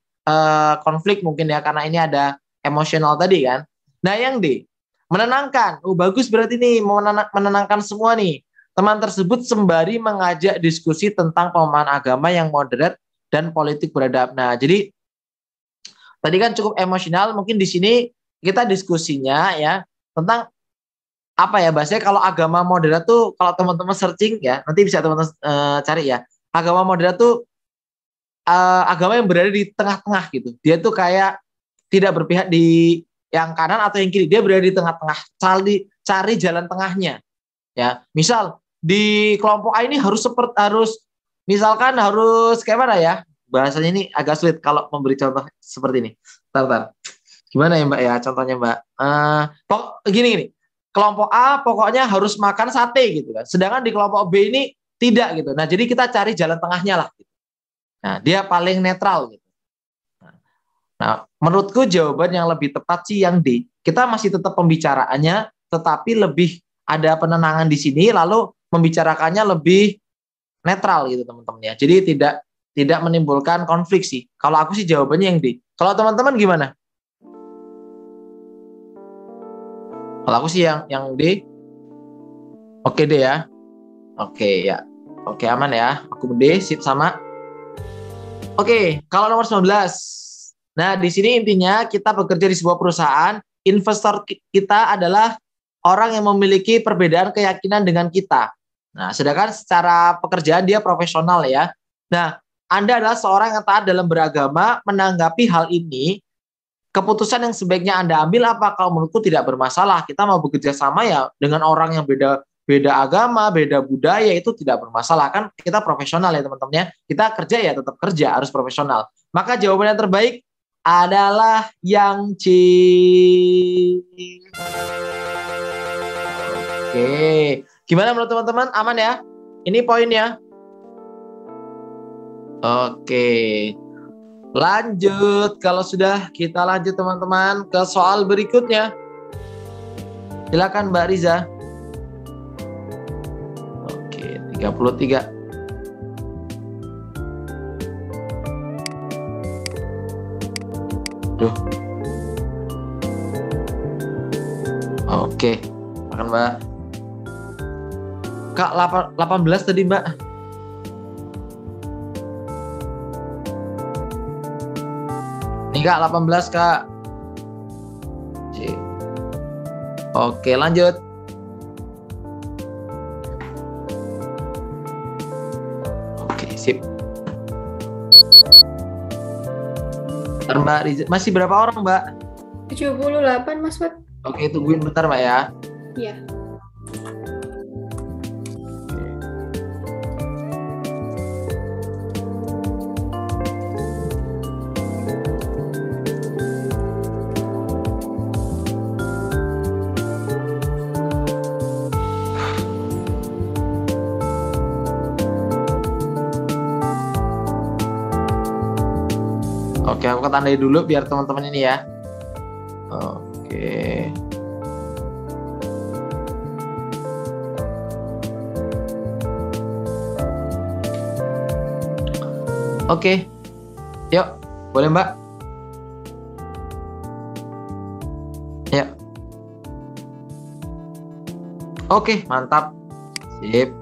konflik mungkin ya, karena ini ada emosional tadi kan. Nah yang D, menenangkan. Bagus berarti nih, menenangkan semua nih. Teman tersebut sembari mengajak diskusi tentang pemahaman agama yang moderat dan politik beradab. Nah jadi tadi kan cukup emosional, mungkin di sini kita diskusinya ya tentang apa ya bahasanya, kalau agama moderat tuh kalau teman-teman searching ya, nanti bisa teman-teman cari ya. Agama moderat tuh agama yang berada di tengah-tengah gitu. Dia tuh kayak tidak berpihak di yang kanan atau yang kiri. Dia berada di tengah-tengah. Cari jalan tengahnya. Ya, misal di kelompok A ini harus misalkan harus kayak mana ya? Bahasanya ini agak sulit kalau memberi contoh seperti ini. Bentar. Gimana ya Mbak ya contohnya Mbak? Gini. Kelompok A pokoknya harus makan sate gitu kan. Sedangkan di kelompok B ini tidak gitu. Nah, jadi kita cari jalan tengahnya lah gitu. Nah, dia paling netral gitu. Nah, menurutku jawaban yang lebih tepat sih yang D. Kita masih tetap pembicaraannya, tetapi lebih ada penenangan di sini, lalu membicarakannya lebih netral gitu teman-teman ya. Jadi tidak menimbulkan konflik sih. Kalau aku sih jawabannya yang D. Kalau teman-teman gimana? Kalau aku sih yang D. Oke deh ya. Oke ya. Oke aman ya. Aku D, sip sama. Oke, kalau nomor 19. Nah, di sini intinya kita bekerja di sebuah perusahaan, investor kita adalah orang yang memiliki perbedaan keyakinan dengan kita. Nah, sedangkan secara pekerjaan dia profesional ya. Nah, Anda adalah seorang yang taat dalam beragama, menanggapi hal ini, keputusan yang sebaiknya Anda ambil apa? Kalau menurutku tidak bermasalah. Kita mau bekerja sama ya dengan orang yang beda agama, beda budaya, itu tidak bermasalah. Kan kita profesional ya teman-teman ya. Kita kerja ya tetap kerja, harus profesional. Maka jawaban yang terbaik adalah yang C. Oke. Gimana menurut teman-teman? Aman ya? Ini poinnya. Oke. Lanjut, kalau sudah kita lanjut teman-teman ke soal berikutnya. Silakan Mbak Riza. Oke, 33. Duh. Oke, makan Mbak. Kak, 18 tadi Mbak. Nih Kak, 18 Kak. Oke, lanjut. Oke, sip. Bentar Mbak Riza. Masih berapa orang Mbak? 78 Mas Wad. Oke, tungguin bentar Mbak ya. Iya. Oke, aku tandai dulu biar teman-teman ini ya. Oke. Oke. Yuk, boleh Mbak? Ya. Oke, mantap. Sip.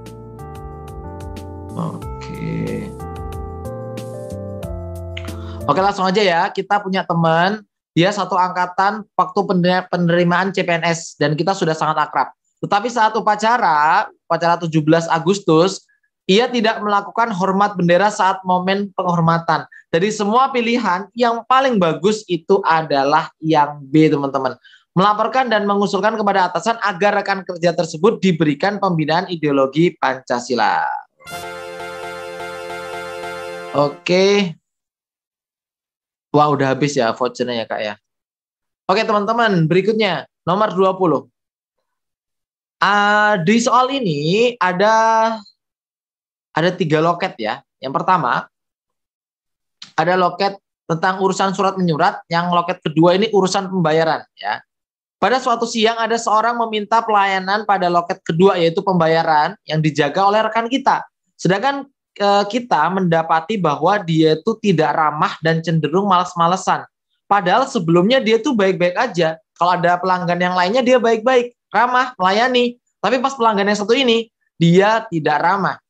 Oke, langsung aja ya. Kita punya teman, dia satu angkatan waktu penerimaan CPNS dan kita sudah sangat akrab. Tetapi saat upacara 17 Agustus, Ia tidak melakukan hormat bendera saat momen penghormatan. Dari semua pilihan, yang paling bagus itu adalah yang B, teman-teman. Melaporkan dan mengusulkan kepada atasan agar rekan kerja tersebut diberikan pembinaan ideologi Pancasila. Oke. Wah, udah habis ya vouchernya ya, Kak ya. Oke, teman-teman, berikutnya nomor 20. Di soal ini ada 3 loket ya. Yang pertama, ada loket tentang urusan surat menyurat, yang loket kedua ini urusan pembayaran ya. Pada suatu siang ada seorang meminta pelayanan pada loket kedua, yaitu pembayaran yang dijaga oleh rekan kita. Sedangkan kita mendapati bahwa dia itu tidak ramah dan cenderung malas-malesan. Padahal sebelumnya dia tuh baik-baik aja. Kalau ada pelanggan yang lainnya dia baik-baik, ramah, melayani. Tapi pas pelanggan yang satu ini, dia tidak ramah.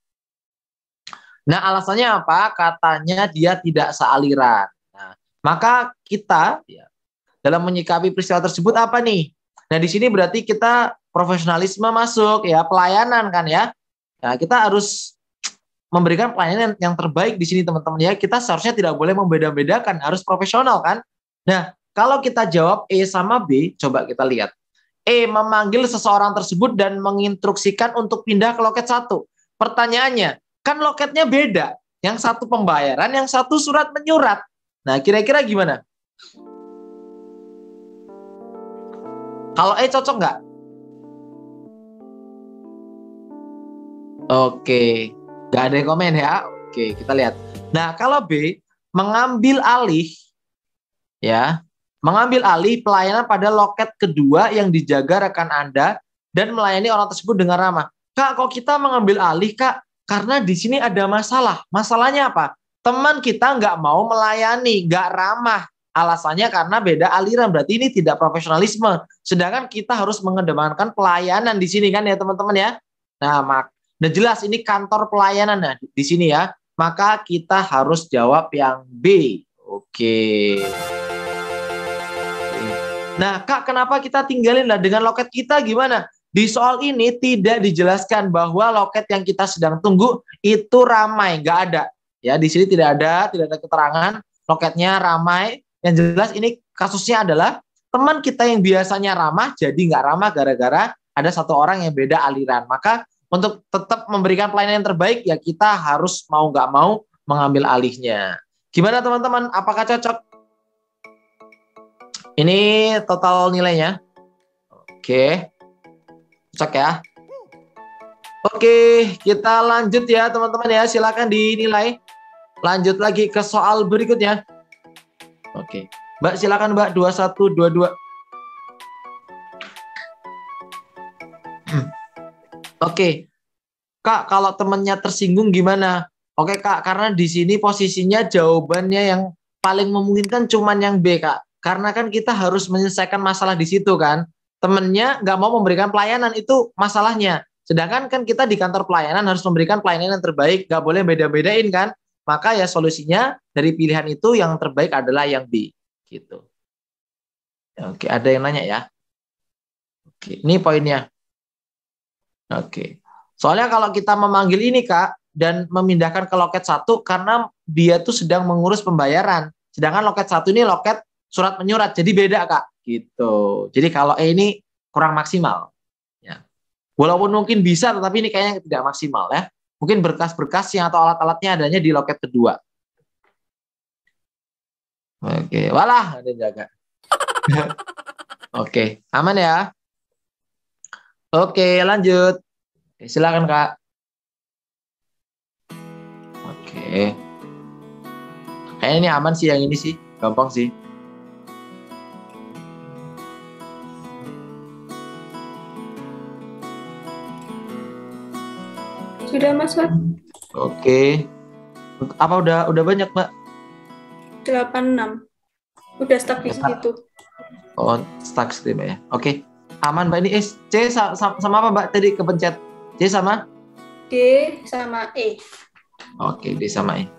Nah, alasannya apa? Katanya dia tidak sealiran. Nah, maka kita ya, dalam menyikapi peristiwa tersebut apa nih? Nah, di sini berarti kita profesionalisme masuk ya, pelayanan kan ya. Nah, kita harus memberikan pelayanan yang terbaik di sini, teman-teman ya. Kita seharusnya tidak boleh membeda-bedakan, harus profesional kan. Nah, kalau kita jawab E sama B, coba kita lihat. E memanggil seseorang tersebut dan menginstruksikan untuk pindah ke loket 1. Pertanyaannya, kan loketnya beda. Yang satu pembayaran, yang satu surat menyurat. Nah, kira-kira gimana? Kalau E cocok nggak? Oke, nggak ada yang komen ya. Oke, kita lihat. Nah, kalau B, mengambil alih, ya, mengambil alih pelayanan pada loket kedua yang dijaga rekan Anda dan melayani orang tersebut dengan ramah. Kak, kok kita mengambil alih, Kak? Karena di sini ada masalah. Masalahnya apa? Teman kita nggak mau melayani, nggak ramah. Alasannya karena beda aliran. Berarti ini tidak profesionalisme. Sedangkan kita harus mengedepankan pelayanan di sini kan ya teman-teman ya. Nah, jelas ini kantor pelayanan nah, di sini ya. Maka kita harus jawab yang B. Oke. Nah, Kak, kenapa kita tinggalin lah dengan loket kita gimana? Di soal ini tidak dijelaskan bahwa loket yang kita sedang tunggu itu ramai, nggak ada. Ya, di sini tidak ada keterangan loketnya ramai. Yang jelas ini kasusnya adalah teman kita yang biasanya ramah jadi nggak ramah gara-gara ada satu orang yang beda aliran. Maka untuk tetap memberikan pelayanan yang terbaik ya kita harus mau nggak mau mengambil alihnya. Gimana teman-teman? Apakah cocok? Ini total nilainya. Oke. Cocok ya. Oke, kita lanjut ya teman-teman ya. Silakan dinilai. Lanjut lagi ke soal berikutnya. Oke. Mbak silakan Mbak 2122. Oke. Kak, kalau temennya tersinggung gimana? Oke, Kak, karena di sini posisinya jawabannya yang paling memungkinkan cuman yang B, Kak. Karena kan kita harus menyelesaikan masalah di situ kan. Temennya nggak mau memberikan pelayanan, itu masalahnya. Sedangkan kan kita di kantor pelayanan harus memberikan pelayanan yang terbaik, nggak boleh beda-bedain kan. Maka ya solusinya dari pilihan itu yang terbaik adalah yang B. Gitu. Oke, ada yang nanya ya. Oke, ini poinnya. Oke. Soalnya kalau kita memanggil ini Kak, dan memindahkan ke loket 1 karena dia tuh sedang mengurus pembayaran. Sedangkan loket 1 ini loket surat menyurat, jadi beda Kak. Gitu. Jadi kalau E ini kurang maksimal. Ya. Walaupun mungkin bisa, tetapi ini kayaknya tidak maksimal ya. Mungkin berkas-berkasnya atau alat-alatnya adanya di loket kedua. Oke, walah ada jaga. Oke, aman ya. Oke, lanjut. Silakan Kak. Oke. Kayaknya ini aman sih yang ini sih, gampang sih. Sudah Mas Wat? Oke. Apa udah banyak Mbak? 86. Udah stuck di situ. Oh, stuck sih Mbak ya. Oke. Aman Mbak ini. C sama apa Mbak tadi kepencet? C sama? D sama E. Oke, D sama E.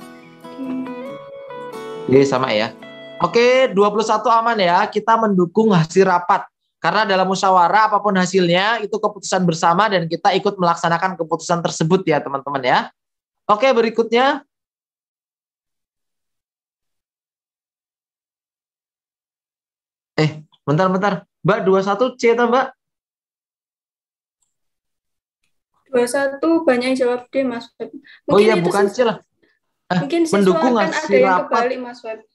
D sama E ya. Oke, 21 aman ya. Kita mendukung hasil rapat. Karena dalam musyawarah apapun hasilnya itu keputusan bersama dan kita ikut melaksanakan keputusan tersebut ya teman-teman ya. Oke, berikutnya. Bentar. Mbak, 21 C atau Mbak? 21 banyak yang jawab D, Mas Web. Oh Mungkin iya, itu bukan C lah. mungkin siswa Mendukung kan ada ngasih yang rapat kebalik, Mas Web.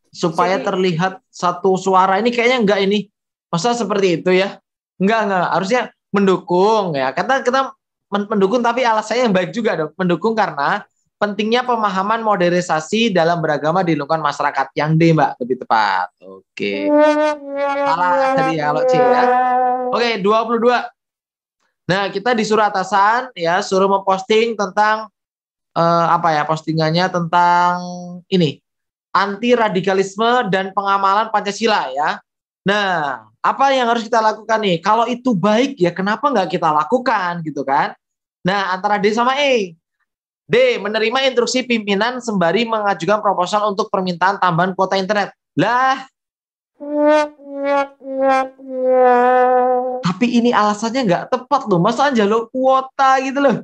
supaya Jadi, terlihat satu suara. Ini kayaknya enggak ini. Masa seperti itu ya? Enggak. Harusnya mendukung ya. Kita mendukung tapi alasannya yang baik juga dong. Mendukung karena pentingnya pemahaman modernisasi dalam beragama di lingkungan masyarakat. Yang D, Mbak, lebih tepat. Oke. Salah tadi ya kalau C ya. Oke, 22. Nah, kita disuruh atasan ya, suruh memposting tentang postingannya tentang ini, anti radikalisme dan pengamalan Pancasila ya. Nah, apa yang harus kita lakukan nih? Kalau itu baik ya kenapa nggak kita lakukan gitu kan? Nah, antara D sama E. D, menerima instruksi pimpinan sembari mengajukan proposal untuk permintaan tambahan kuota internet. Lah, tapi ini alasannya nggak tepat loh. Masa jalur kuota gitu loh.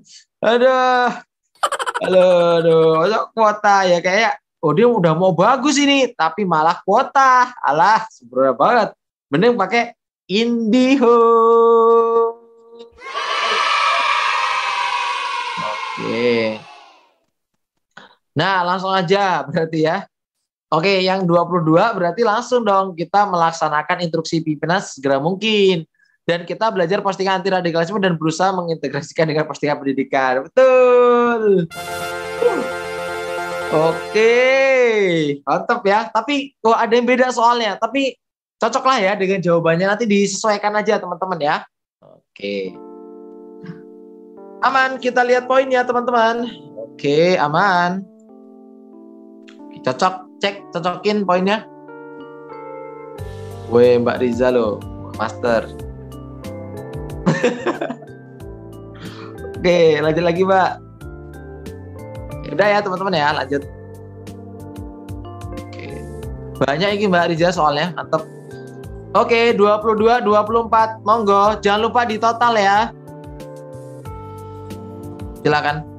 Aduh, kuota ya kayak, oh dia udah mau bagus ini, tapi malah kuota. Alah, sebenarnya banget. Mending pakai IndiHome. Oke. Nah, langsung aja berarti ya. Oke, yang 22 berarti langsung dong kita melaksanakan instruksi pimpinan segera mungkin. Dan kita belajar postingan anti radikalisme dan berusaha mengintegrasikan dengan postingan pendidikan. Betul. Oke, mantap ya. Tapi ada yang beda soalnya. Tapi cocok lah ya dengan jawabannya. Nanti disesuaikan aja teman-teman ya. Oke. Aman, kita lihat poinnya teman-teman. Oke, aman. Cocok, cocokin poinnya. Weh, Mbak Riza loh, master. Oke, lanjut lagi, Mbak. Udah ya teman-teman ya, lanjut. Oke. Banyak ini Mbak Riza soalnya, mantap. Oke, 22, 24, monggo. Jangan lupa di total ya. Silakan.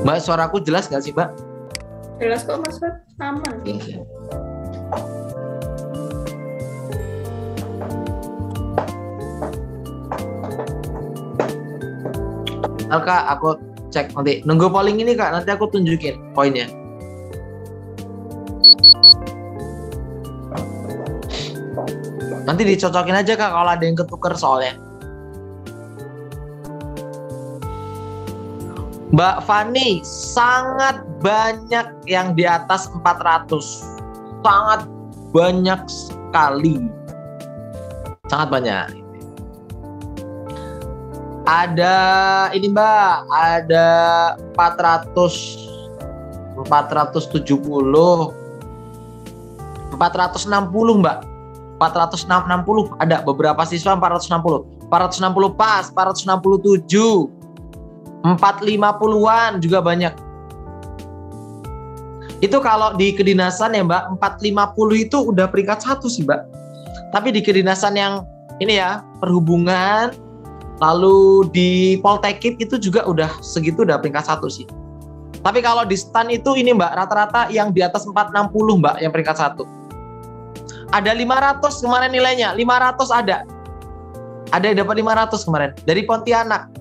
Mbak, suaraku jelas nggak sih, Mbak? Jelas kok, Mas Web. Aman. Oke. Kak, aku cek nanti. Nunggu polling ini, Kak. Nanti aku tunjukin poinnya. Nanti dicocokin aja, Kak, kalau ada yang ketuker soalnya. Mbak Fani, sangat banyak yang di atas 400. Sangat banyak sekali. Sangat banyak. Ada ini Mbak, ada 470, 460 Mbak. 460 ada beberapa siswa 460. 460 pas, 467. 450-an juga banyak. Itu kalau di kedinasan ya Mbak, 450 itu udah peringkat 1 sih Mbak. Tapi di kedinasan yang ini ya, perhubungan, lalu di Poltekip itu juga udah segitu, udah peringkat 1 sih. Tapi kalau di STAN itu ini Mbak, rata-rata yang di atas 460 Mbak, yang peringkat 1. Ada 500 kemarin nilainya, 500 ada. Ada yang dapat 500 kemarin, dari Pontianak.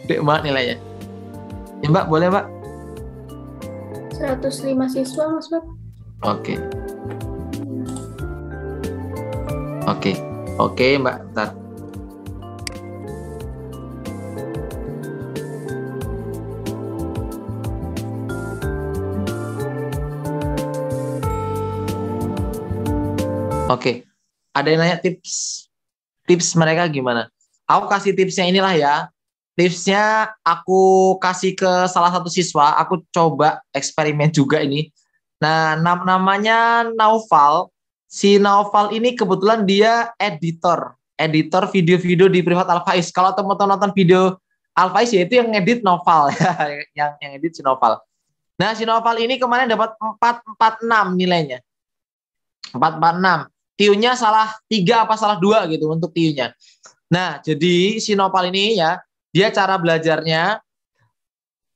Gede banget nilainya. Ya Mbak, boleh Mbak? 105 siswa, Mas Web. Oke Mbak, bentar. Oke. Ada yang nanya tips mereka gimana? Aku kasih tipsnya inilah ya. Tipsnya aku kasih ke salah satu siswa. Aku coba eksperimen juga ini. Nah, namanya Naufal. Si Naufal ini kebetulan dia editor video-video di Privat Al-Faiz. Kalau teman-teman nonton video Al-Faiz ya itu yang ngedit Naufal ya, yang edit si Naufal. Nah, si Noval ini kemarin dapat 446 nilainya. 446. TIU-nya salah 3 apa salah 2 gitu untuk TIU-nya. Nah, jadi si Noval ini ya, dia cara belajarnya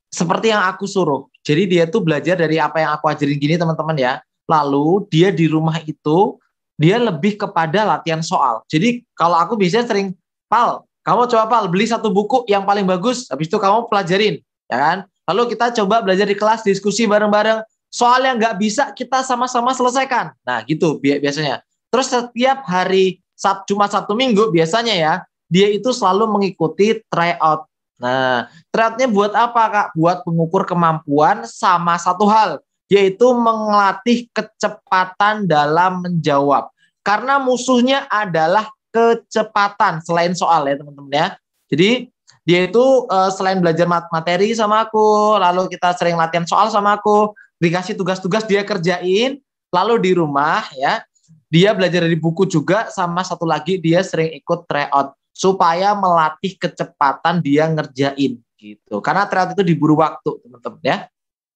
seperti yang aku suruh. Jadi dia tuh belajar dari apa yang aku ajarin gini teman-teman ya. Lalu dia di rumah itu, dia lebih kepada latihan soal. Jadi kalau aku biasanya sering, Pal, kamu coba Pal, beli satu buku yang paling bagus, habis itu kamu pelajarin. Ya kan? Lalu kita coba belajar di kelas, diskusi bareng-bareng. Soal yang nggak bisa kita sama-sama selesaikan. Nah gitu biasanya. Terus setiap hari Jumat Sabtu Minggu biasanya ya, dia itu selalu mengikuti tryout. Nah, tryoutnya buat apa Kak? Buat mengukur kemampuan sama satu hal, yaitu melatih kecepatan dalam menjawab. Karena musuhnya adalah kecepatan selain soal ya teman-teman ya. Jadi dia itu selain belajar materi sama aku, lalu kita sering latihan soal sama aku, dikasih tugas-tugas dia kerjain, lalu di rumah ya, dia belajar dari buku juga, sama satu lagi dia sering ikut tryout supaya melatih kecepatan dia ngerjain gitu. Karena tryout itu diburu waktu, teman-teman ya.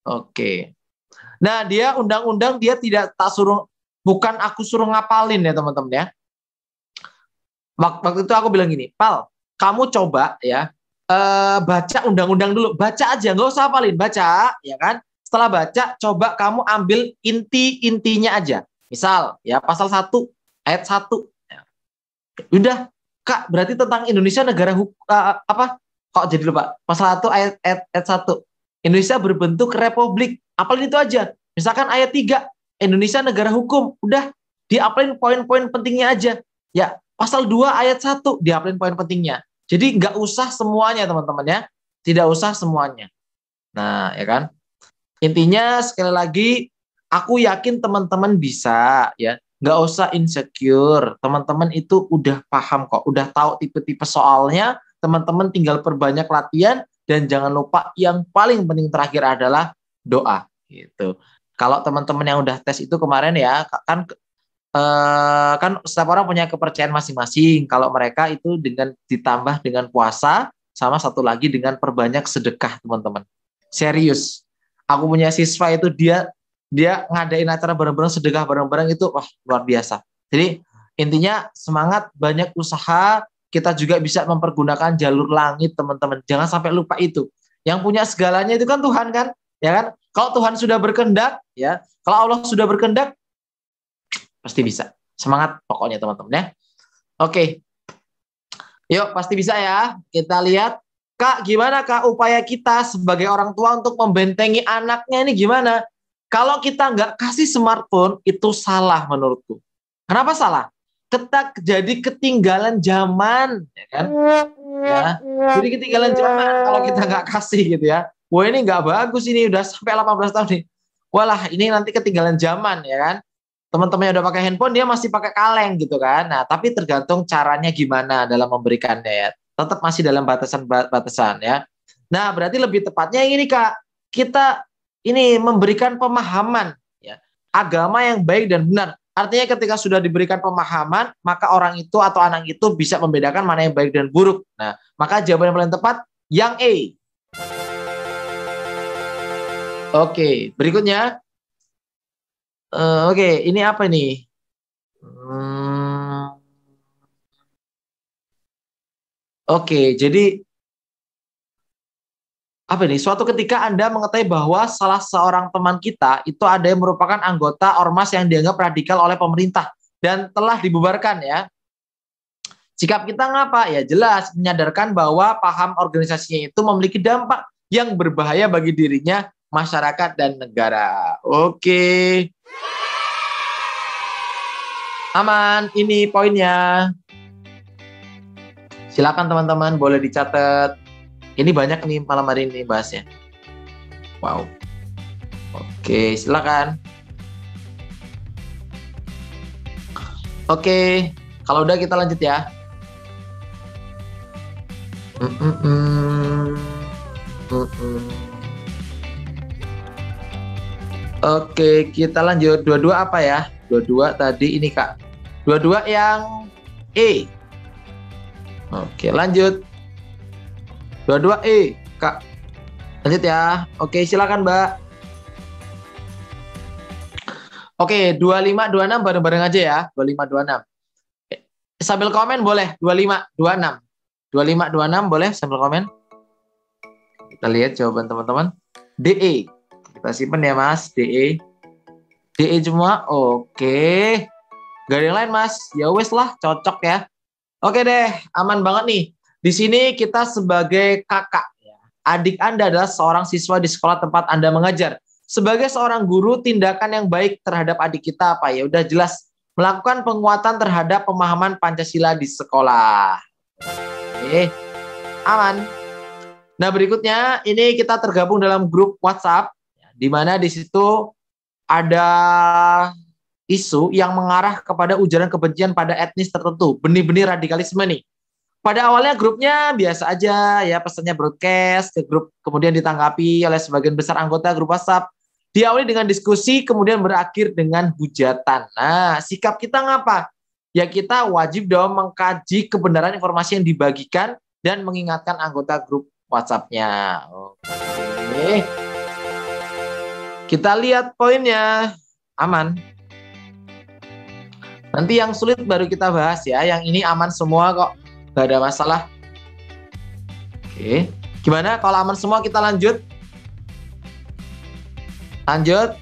Oke. Nah, dia undang-undang dia tidak tak suruh, bukan aku suruh ngapalin ya, teman-teman ya. Waktu itu aku bilang gini, Pal, kamu coba ya baca undang-undang dulu, baca aja, nggak usah hafalin, baca ya kan. Setelah baca, coba kamu ambil inti-intinya aja. Misal ya pasal 1 ayat 1. Udah, Kak, berarti tentang Indonesia negara apa? Kok jadi lupa? Pasal 1 ayat 1. Indonesia berbentuk republik. Apalin itu aja. Misalkan ayat 3, Indonesia negara hukum. Udah, diapalin poin-poin pentingnya aja. Ya, pasal 2 ayat 1 diapalin poin pentingnya. Jadi nggak usah semuanya, teman-teman ya. Tidak usah semuanya. Nah, ya kan? Intinya sekali lagi, aku yakin teman-teman bisa ya. Nggak usah insecure. Teman-teman itu udah paham kok, udah tahu tipe-tipe soalnya. Teman-teman tinggal perbanyak latihan, dan jangan lupa yang paling penting terakhir adalah doa gitu. Kalau teman-teman yang udah tes itu kemarin ya, kan setiap orang punya kepercayaan masing-masing. Kalau mereka itu dengan ditambah dengan puasa, sama satu lagi dengan perbanyak sedekah, teman-teman. Serius. Aku punya siswa itu dia ngadain acara bareng-bareng, sedekah bareng-bareng itu wah luar biasa. Jadi intinya semangat, banyak usaha, kita juga bisa mempergunakan jalur langit, teman-teman. Jangan sampai lupa itu. Yang punya segalanya itu kan Tuhan kan, ya kan? Kalau Tuhan sudah berkehendak, ya, kalau Allah sudah berkehendak, pasti bisa. Semangat pokoknya teman-teman ya. Oke. Yuk, pasti bisa ya. Kita lihat, Kak, gimana Kak upaya kita sebagai orang tua untuk membentengi anaknya ini gimana? Kalau kita nggak kasih smartphone, itu salah menurutku. Kenapa salah? Kita jadi ketinggalan zaman, ya kan? Ya, jadi ketinggalan zaman kalau kita nggak kasih gitu ya. Wah ini nggak bagus ini, udah sampai 18 tahun nih. Walah ini nanti ketinggalan zaman ya kan. Teman-temannya udah pakai handphone, dia masih pakai kaleng gitu kan. Nah tapi tergantung caranya gimana dalam memberikannya ya. Tetap masih dalam batasan-batasan ya. Nah berarti lebih tepatnya ini Kak, kita ini memberikan pemahaman ya, agama yang baik dan benar. Artinya ketika sudah diberikan pemahaman, maka orang itu atau anak itu bisa membedakan mana yang baik dan buruk. Nah, maka jawaban yang paling tepat yang A. Oke, berikutnya. Oke, ini apa nih? Oke, jadi apa ini? Suatu ketika Anda mengetahui bahwa salah seorang teman kita itu ada yang merupakan anggota ormas yang dianggap radikal oleh pemerintah dan telah dibubarkan ya. Sikap kita ngapa? Ya jelas menyadarkan bahwa paham organisasinya itu memiliki dampak yang berbahaya bagi dirinya, masyarakat, dan negara. Oke. Aman, ini poinnya. Silakan teman-teman, boleh dicatat. Ini banyak nih malam hari ini bahasnya. Wow. Oke, silakan. Oke, kalau udah kita lanjut ya. Oke, kita lanjut. Dua-dua apa ya? Dua-dua tadi ini Kak. Dua-dua yang E. Oke, lanjut. Dua-dua E, Kak. Lanjut ya. Oke, silakan Mbak. Oke, 25, 26 bareng-bareng aja ya. 25, 26. Sambil komen boleh. 25, 26. 25, 26 boleh sambil komen. Kita lihat jawaban teman-teman. DE. Kita simpen ya Mas. DE. DE semua. Oke. Gak ada yang lain Mas. Ya wes lah, cocok ya. Oke deh, aman banget nih. Di sini kita sebagai kakak. Adik Anda adalah seorang siswa di sekolah tempat Anda mengajar. Sebagai seorang guru, tindakan yang baik terhadap adik kita apa ya? Udah jelas, melakukan penguatan terhadap pemahaman Pancasila di sekolah. Oke, aman. Nah berikutnya, ini kita tergabung dalam grup WhatsApp, di mana di situ ada isu yang mengarah kepada ujaran kebencian pada etnis tertentu, benih-benih radikalisme nih. Pada awalnya grupnya biasa aja ya, pesannya broadcast ke grup, kemudian ditanggapi oleh sebagian besar anggota grup WhatsApp. Diawali dengan diskusi, kemudian berakhir dengan hujatan. Nah, sikap kita ngapa? Ya kita wajib dong mengkaji kebenaran informasi yang dibagikan dan mengingatkan anggota grup WhatsApp-nya. Oke. Kita lihat poinnya. Aman. Nanti yang sulit baru kita bahas ya. Yang ini aman semua kok. Gak ada masalah. Oke. Gimana kalau aman semua kita lanjut? Lanjut.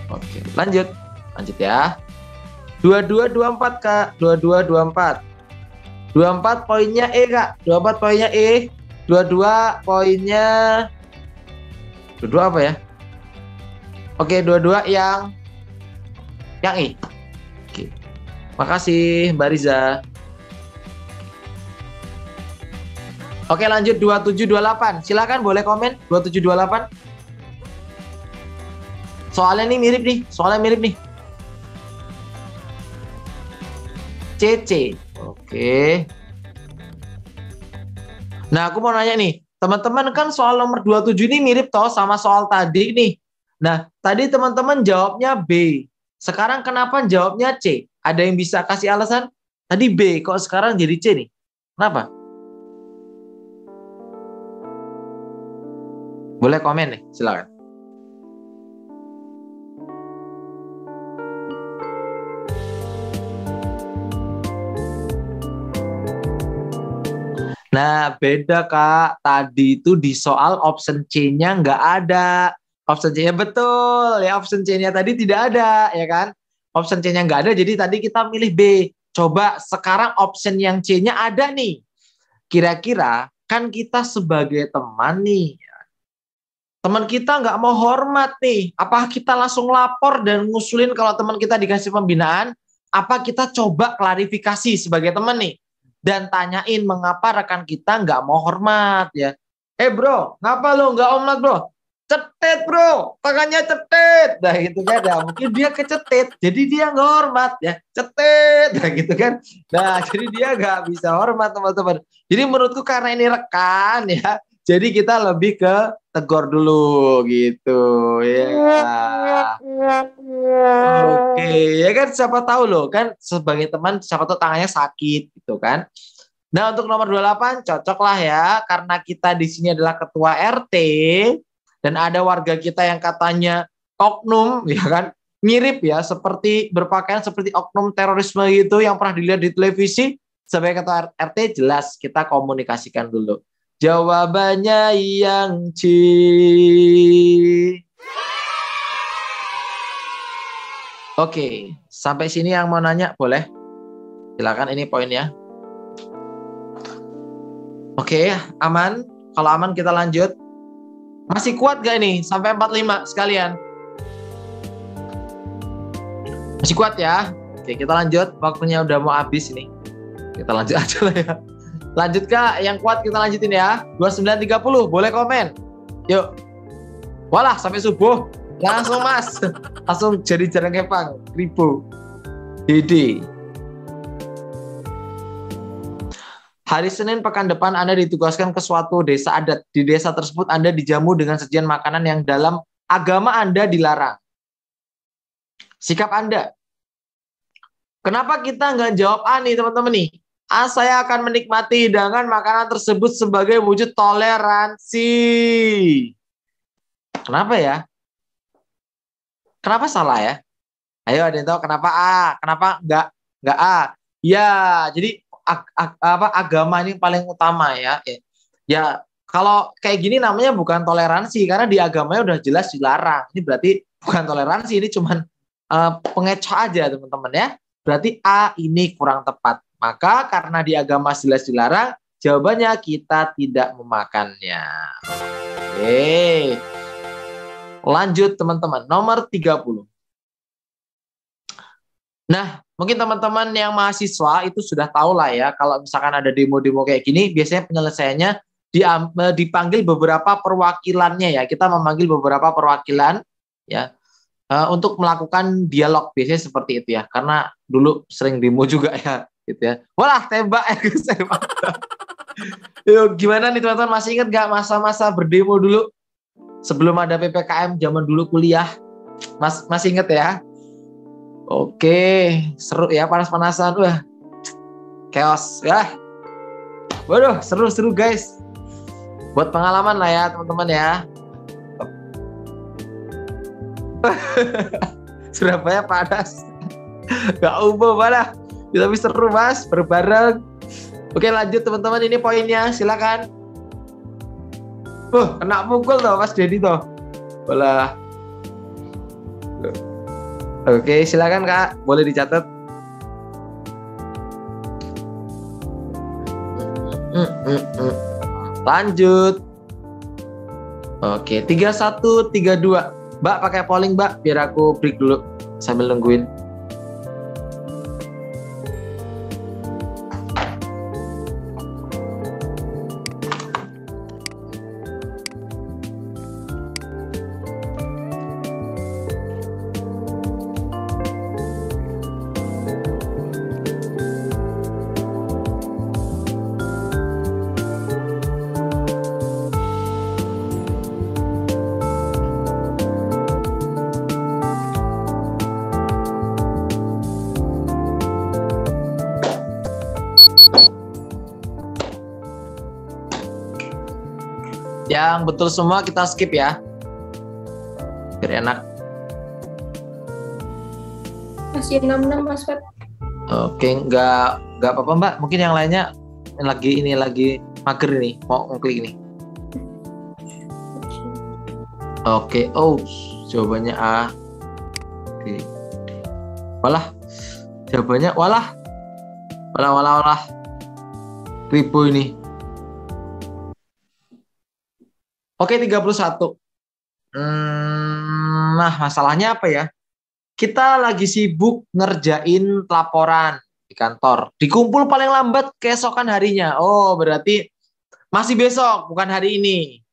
Oke, lanjut. Lanjut ya. 2224 Kak. 2224. 24 poinnya E Kak. 24 poinnya E. 22 poinnya 22 apa ya? Oke, 22 yang E. Oke. Makasih Mbak Riza. Oke lanjut 2728. Silakan boleh komen 2728. Soalnya ini mirip nih. Soalnya mirip nih. CC. Oke. Nah aku mau nanya nih. Teman-teman kan soal nomor 27 ini mirip toh sama soal tadi nih. Nah tadi teman-teman jawabnya B. Sekarang kenapa jawabnya C? Ada yang bisa kasih alasan? Tadi B, kok sekarang jadi C nih? Kenapa? Boleh komen nih, silakan. Nah, beda Kak. Tadi itu di soal option C-nya nggak ada. Option C-nya betul, ya option C-nya tadi tidak ada, ya kan? Option C-nya nggak ada, jadi tadi kita milih B. Coba sekarang option yang C-nya ada nih. Kira-kira kan kita sebagai teman nih, teman kita nggak mau hormat nih. Apa kita langsung lapor dan ngusulin kalau teman kita dikasih pembinaan? Apa kita coba klarifikasi sebagai teman nih? Dan tanyain mengapa rekan kita nggak mau hormat ya. Bro, ngapa lo nggak hormat bro? Cetet bro, tangannya cetet. Nah gitu kan, nah, mungkin dia kecetet, jadi dia nggak hormat ya, cetet, nah gitu kan. Nah jadi dia nggak bisa hormat teman-teman. Jadi menurutku karena ini rekan ya, jadi kita lebih ke tegur dulu gitu ya. Oke, ya kan siapa tahu loh kan sebagai teman siapa tahu tangannya sakit gitu kan. Nah untuk nomor 28 cocok lah ya, karena kita di sini adalah ketua RT. Dan ada warga kita yang katanya oknum, ya kan, mirip ya, seperti berpakaian seperti oknum terorisme gitu yang pernah dilihat di televisi. Sebagai ketua RT jelas kita komunikasikan dulu. Jawabannya yang C. Oke, sampai sini yang mau nanya boleh. Silakan, ini poinnya. Oke, aman. Kalau aman kita lanjut. Masih kuat gak ini? Sampai 45 sekalian. Masih kuat ya? Oke, kita lanjut. Waktunya udah mau habis ini. Kita lanjut aja lah ya. Lanjut Kak, yang kuat kita lanjutin ya. 2930, boleh komen. Yuk. Walah, sampai subuh. Langsung Mas. Langsung jadi jarang kepang. Ribu. Dede. Hari Senin pekan depan Anda ditugaskan ke suatu desa adat. Di desa tersebut Anda dijamu dengan sajian makanan yang dalam agama Anda dilarang. Sikap Anda. Kenapa kita nggak jawab A nih teman-teman nih? A, saya akan menikmati hidangan makanan tersebut sebagai wujud toleransi. Kenapa ya? Kenapa salah ya? Ayo ada yang tahu kenapa A? Kenapa enggak A? Ya, jadi agama ini paling utama ya. Ya, kalau kayak gini namanya bukan toleransi karena di agamanya udah jelas dilarang. Ini berarti bukan toleransi, ini cuman pengecoh aja teman-teman ya. Berarti A ini kurang tepat. Maka karena di agama jelas dilarang, jawabannya kita tidak memakannya. Oke. Lanjut teman-teman, nomor 30. Nah, mungkin teman-teman yang mahasiswa itu sudah tahu lah ya, kalau misalkan ada demo-demo kayak gini, biasanya penyelesaiannya dipanggil beberapa perwakilannya ya. Kita memanggil beberapa perwakilan ya untuk melakukan dialog, biasanya seperti itu ya. Karena dulu sering demo juga ya, gitu ya. Walah, tembak ya, tembak. Yuk, gimana nih teman-teman, masih ingat gak masa-masa berdemo dulu? Sebelum ada PPKM zaman dulu kuliah. Masih ingat ya? Oke, seru ya, panas-panasan. Wah, chaos ya. Waduh, seru-seru guys. Buat pengalaman lah ya teman-teman ya. Surabaya panas. Gak ubah malah. Tapi seru mas, berbareng. Oke lanjut teman-teman, ini poinnya, silakan. Kena pukul toh Mas Dedi toh. Bola. Oke, silakan Kak, boleh dicatat. Lanjut. Oke, 31, 32. Mbak pakai polling Mbak, biar aku break dulu sambil nungguin. Yang betul semua kita skip ya, biar enak. Masih 66 Mas Fat. Oke, nggak apa-apa Mbak. Mungkin yang lainnya lagi mager ini, mau ngeklik ini. Oke, jawabannya A. Oke. Jawabannya walah. Ribu ini. Oke, 31. Nah, masalahnya apa ya? Kita lagi sibuk ngerjain laporan di kantor. Dikumpul paling lambat keesokan harinya. Oh, berarti masih besok, bukan hari ini.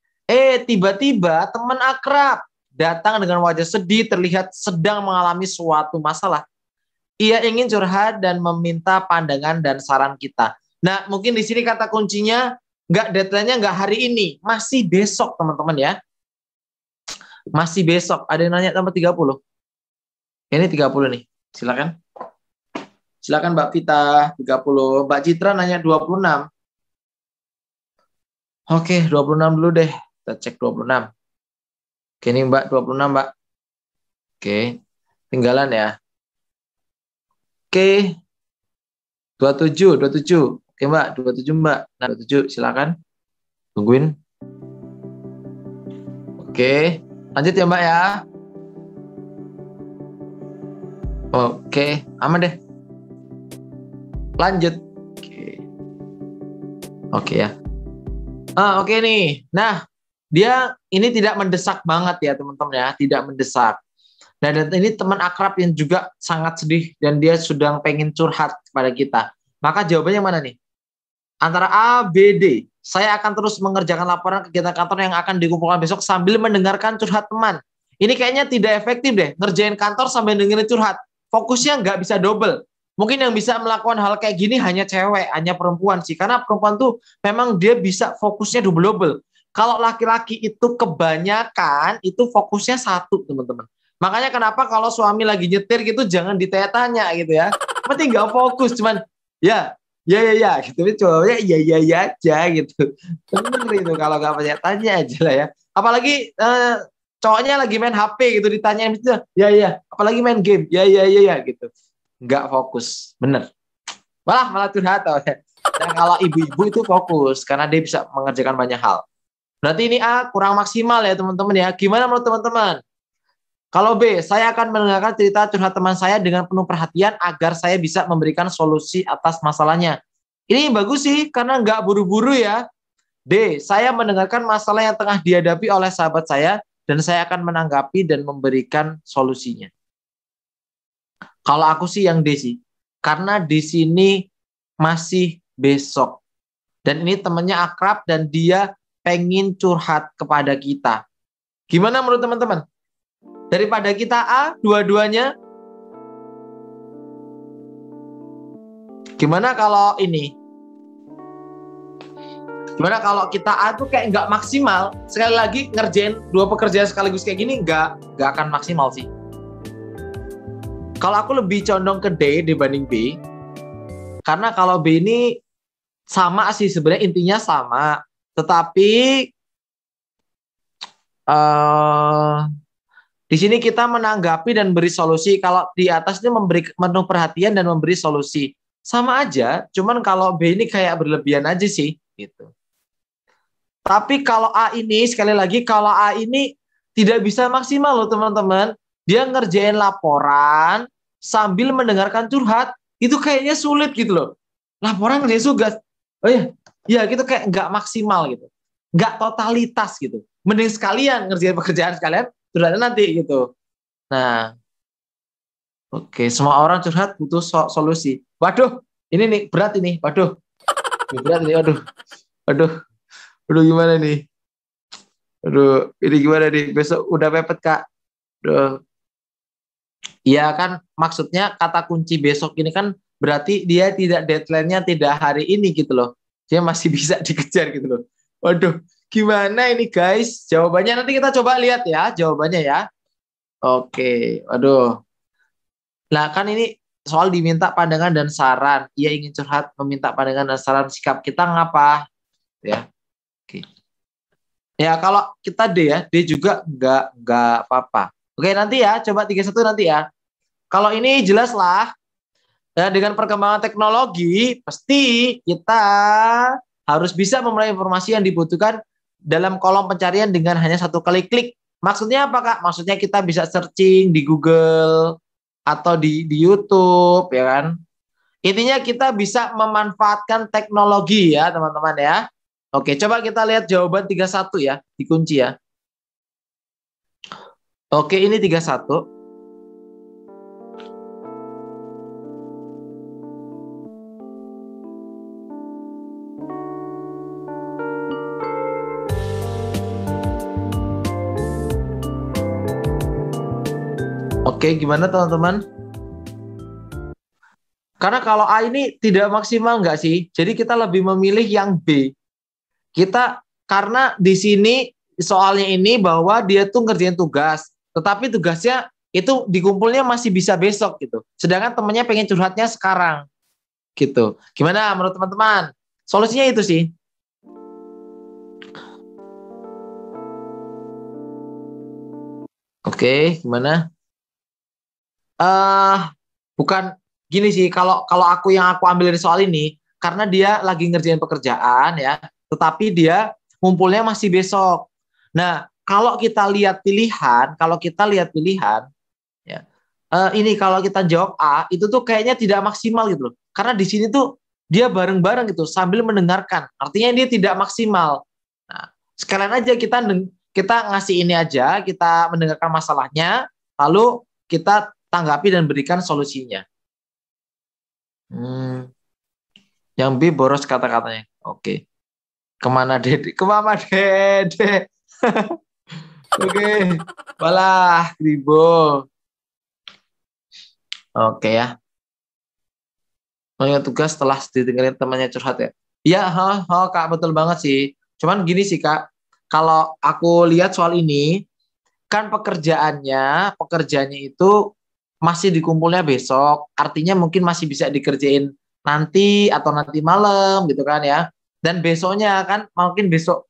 Tiba-tiba teman akrab datang dengan wajah sedih, terlihat sedang mengalami suatu masalah. Ia ingin curhat dan meminta pandangan dan saran kita. Nah, mungkin di sini kata kuncinya, deadline-nya nggak hari ini, masih besok teman-teman ya. Masih besok. Ada yang nanya nomor 30. Ini 30 nih. Silakan. Silakan Mbak Vita 30. Mbak Citra nanya 26. Oke, 26 dulu deh. Kita cek 26. Oke, ini Mbak 26 Mbak. Oke. Tinggalan ya. Oke. 27. Oke Mbak, 27 Mbak. Nah, 27 silakan. Tungguin. Oke, lanjut ya Mbak ya. Oke, aman deh. Lanjut. Oke ya. Oke nih. Nah, dia ini tidak mendesak banget ya teman-teman ya, tidak mendesak. Nah, dan ini teman akrab yang juga sangat sedih dan dia sudah pengen curhat kepada kita. Maka jawabannya mana nih? Antara A, B, D. Saya akan terus mengerjakan laporan kegiatan kantor yang akan dikumpulkan besok sambil mendengarkan curhat teman. Ini kayaknya tidak efektif deh, ngerjain kantor sambil dengerin curhat. Fokusnya nggak bisa double. Mungkin yang bisa melakukan hal kayak gini hanya cewek, hanya perempuan sih. Karena perempuan tuh memang dia bisa fokusnya double-double. Kalau laki-laki itu kebanyakan, itu fokusnya satu, teman-teman. Makanya kenapa kalau suami lagi nyetir gitu, jangan ditanya-tanya gitu ya. Penting nggak fokus, cuman ya gitu, cowoknya ya aja gitu. Bener itu kalau nggak banyak tanya aja lah ya. Apalagi Cowoknya lagi main HP gitu, ditanyain itu, ya, apalagi main game, ya gitu. Nggak fokus, bener. Malah curhat. Dan kalau ibu-ibu itu fokus karena dia bisa mengerjakan banyak hal. Berarti ini A kurang maksimal ya teman-teman ya. Gimana menurut teman-teman? Kalau B, saya akan mendengarkan cerita curhat teman saya dengan penuh perhatian agar saya bisa memberikan solusi atas masalahnya. Ini bagus sih karena nggak buru-buru ya. D, saya mendengarkan masalah yang tengah dihadapi oleh sahabat saya dan saya akan menanggapi dan memberikan solusinya. Kalau aku sih yang D sih. Karena di sini masih besok. Dan ini temannya akrab dan dia pengen curhat kepada kita. Gimana menurut teman-teman? Daripada kita A, dua-duanya. Gimana kalau ini? Gimana kalau kita A tuh kayak nggak maksimal? Sekali lagi ngerjain 2 pekerjaan sekaligus kayak gini nggak akan maksimal sih. Kalau aku lebih condong ke D dibanding B. Karena kalau B ini sama sih sebenarnya, intinya sama. Tetapi di sini kita menanggapi dan beri solusi. Kalau di atas ini memberi penuh perhatian dan memberi solusi. Sama aja, cuman kalau B ini kayak berlebihan aja sih, gitu. Tapi kalau A ini, sekali lagi, kalau A ini tidak bisa maksimal loh teman-teman. Dia ngerjain laporan sambil mendengarkan curhat, itu kayaknya sulit gitu loh. Laporan ngerjain tugas, oh ya gitu kayak nggak maksimal gitu. Nggak totalitas gitu. Mending sekalian ngerjain pekerjaan sekalian, curhatnya nanti gitu. Nah, oke, semua orang curhat butuh solusi. Waduh, ini nih berat ini. Waduh, ini berat ini. Aduh, gimana nih? Aduh, ini gimana nih? Besok udah mepet Kak. Aduh. Iya kan, maksudnya kata kunci besok ini kan berarti dia tidak deadline-nya tidak hari ini gitu loh. Dia masih bisa dikejar gitu loh. Waduh, gimana ini guys? Jawabannya nanti kita coba lihat ya, jawabannya ya. Oke, waduh. Nah kan ini soal diminta pandangan dan saran. Ia ingin curhat, meminta pandangan dan saran, sikap kita ngapa? Ya, oke. Ya kalau kita D ya, D juga nggak apa-apa. Oke nanti ya, coba 31 nanti ya. Kalau ini jelas lah, ya, dengan perkembangan teknologi, pasti kita harus bisa memperoleh informasi yang dibutuhkan dalam kolom pencarian dengan hanya 1 kali klik. Maksudnya apa Kak? Maksudnya kita bisa searching di Google atau di YouTube, ya kan? Intinya kita bisa memanfaatkan teknologi ya teman-teman ya. Oke, coba kita lihat jawaban 31 ya, dikunci ya. Oke, ini 31. Oke, gimana teman-teman? Karena kalau A ini tidak maksimal nggak sih? Jadi kita lebih memilih yang B. Kita karena di sini soalnya ini bahwa dia tuh ngerjain tugas, tetapi tugasnya itu dikumpulnya masih bisa besok gitu. Sedangkan temennya pengen curhatnya sekarang gitu. Gimana menurut teman-teman? Solusinya itu sih. Oke, gimana? Bukan gini sih. Kalau aku yang aku ambil dari soal ini, karena dia lagi ngerjain pekerjaan ya, tetapi dia ngumpulnya masih besok. Nah, kalau kita lihat pilihan, ya, ini kalau kita jawab A, itu tuh kayaknya tidak maksimal gitu loh. Karena di sini tuh dia bareng-bareng gitu sambil mendengarkan. Artinya dia tidak maksimal. Nah, sekalian aja kita ngasih ini aja, kita mendengarkan masalahnya, lalu kita tanggapi dan berikan solusinya. Yang B boros kata-katanya. Oke. Kemana Dede? Kemana Dede? Oke. Balah, Gribo. Oke ya. Tugas setelah didengerin temannya curhat ya. Iya, Kak, betul banget sih. Cuman gini sih Kak, kalau aku lihat soal ini, kan pekerjaannya itu masih dikumpulnya besok, artinya mungkin masih bisa dikerjain nanti atau nanti malam gitu kan ya. Dan besoknya kan mungkin besok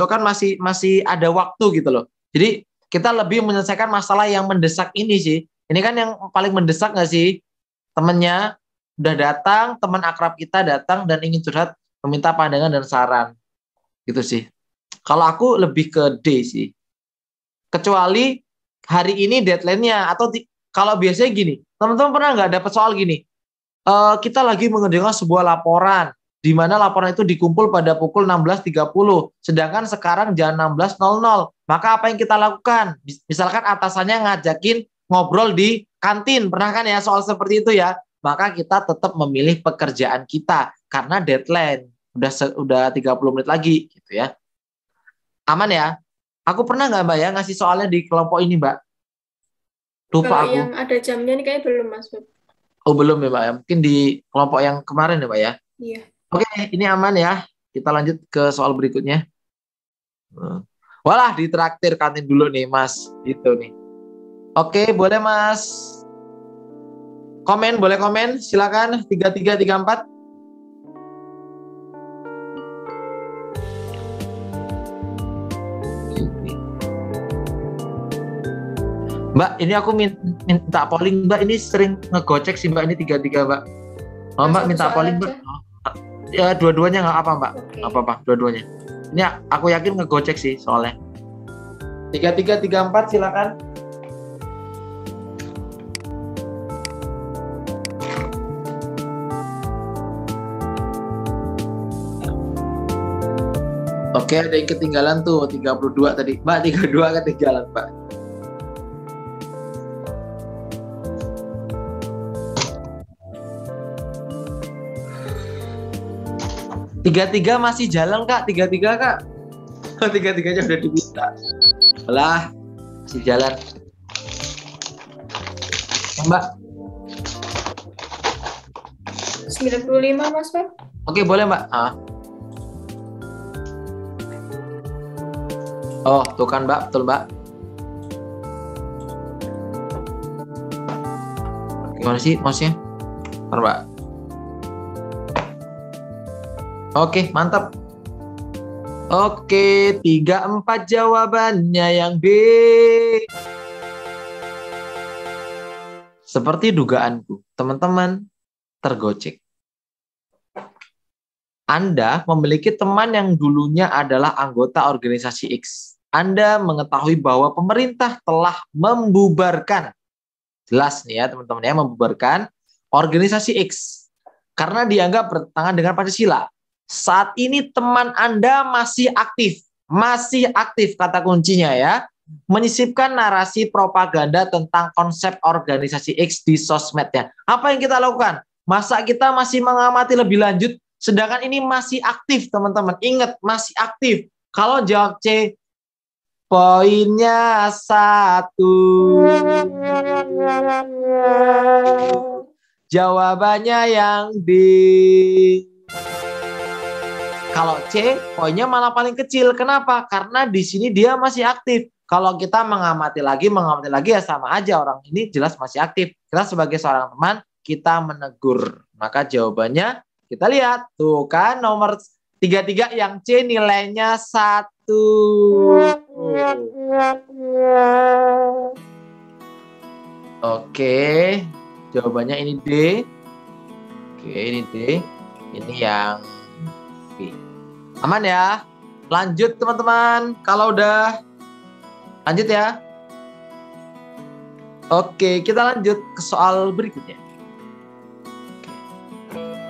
kan masih ada waktu gitu loh. Jadi kita lebih menyelesaikan masalah yang mendesak ini sih. Ini kan yang paling mendesak nggak sih? Temennya udah datang, teman akrab kita datang dan ingin curhat, meminta pandangan dan saran. Gitu sih. Kalau aku lebih ke D sih. Kecuali hari ini deadline-nya. Atau kalau biasanya gini, teman-teman pernah nggak dapat soal gini? Kita lagi mengerjakan sebuah laporan, di mana laporan itu dikumpul pada pukul 16.30, sedangkan sekarang jam 16.00. Maka apa yang kita lakukan? Misalkan atasannya ngajakin ngobrol di kantin, pernah kan ya soal seperti itu ya? Maka kita tetap memilih pekerjaan kita, karena deadline, udah 30 menit lagi, gitu ya. Aman ya? Aku pernah nggak Mbak ya ngasih soalnya di kelompok ini Mbak? Lupa Kalau aku. yang ada jamnya ini kayaknya belum masuk. Oh belum ya Mbak ya? Mungkin di kelompok yang kemarin ya Mbak ya? Iya. Oke, ini aman ya. Kita lanjut ke soal berikutnya. Walah, ditraktir kantin dulu nih, Mas. Gitu nih. Oke, boleh Mas. Komen, boleh komen. Silakan. 3334. Mbak, ini aku minta polling, Mbak. Ini sering ngegocek sih, Mbak. Ini 33, Mbak. Oh, Mbak minta polling, Mbak. Ya, dua-duanya nggak apa, Mbak. Okay. Apa-apa, dua-duanya. Ini aku yakin ngegocek sih soalnya. 3334 silakan. Oke, ada yang ketinggalan tuh 32 tadi. Mbak, 32 ketinggalan, Mbak. Tiga masih jalan Kak, 33 Kak. 33-nya udah diminta. Alah, masih jalan. Mbak. 95 Mas Pak. Oke, boleh Mbak. Oh, tuh kan Mbak, betul Mbak. Gimana sih mouse-nya? Bentar, Mbak. Oke, mantap. Oke, 34 jawabannya yang B. Seperti dugaanku, teman-teman tergocek. Anda memiliki teman yang dulunya adalah anggota organisasi X. Anda mengetahui bahwa pemerintah telah membubarkan. Jelas nih ya teman-teman ya, membubarkan organisasi X. Karena dianggap bertentangan dengan Pancasila. Saat ini teman Anda masih aktif kata kuncinya ya, menyisipkan narasi propaganda tentang konsep organisasi X di sosmednya. Apa yang kita lakukan? Masa kita masih mengamati lebih lanjut, sedangkan ini masih aktif teman-teman. Ingat, masih aktif. Kalau jawab C, poinnya 1. Jawabannya yang D. Kalau C, poinnya malah paling kecil. Kenapa? Karena di sini dia masih aktif. Kalau kita mengamati lagi ya sama aja, orang ini jelas masih aktif. Kita sebagai seorang teman, kita menegur. Maka jawabannya kita lihat. Tuh kan nomor 33 yang C nilainya 1. Oke. Jawabannya ini D. Oke, ini D. Ini yang B. Aman ya? Lanjut teman-teman. Kalau udah lanjut ya. Oke, kita lanjut ke soal berikutnya.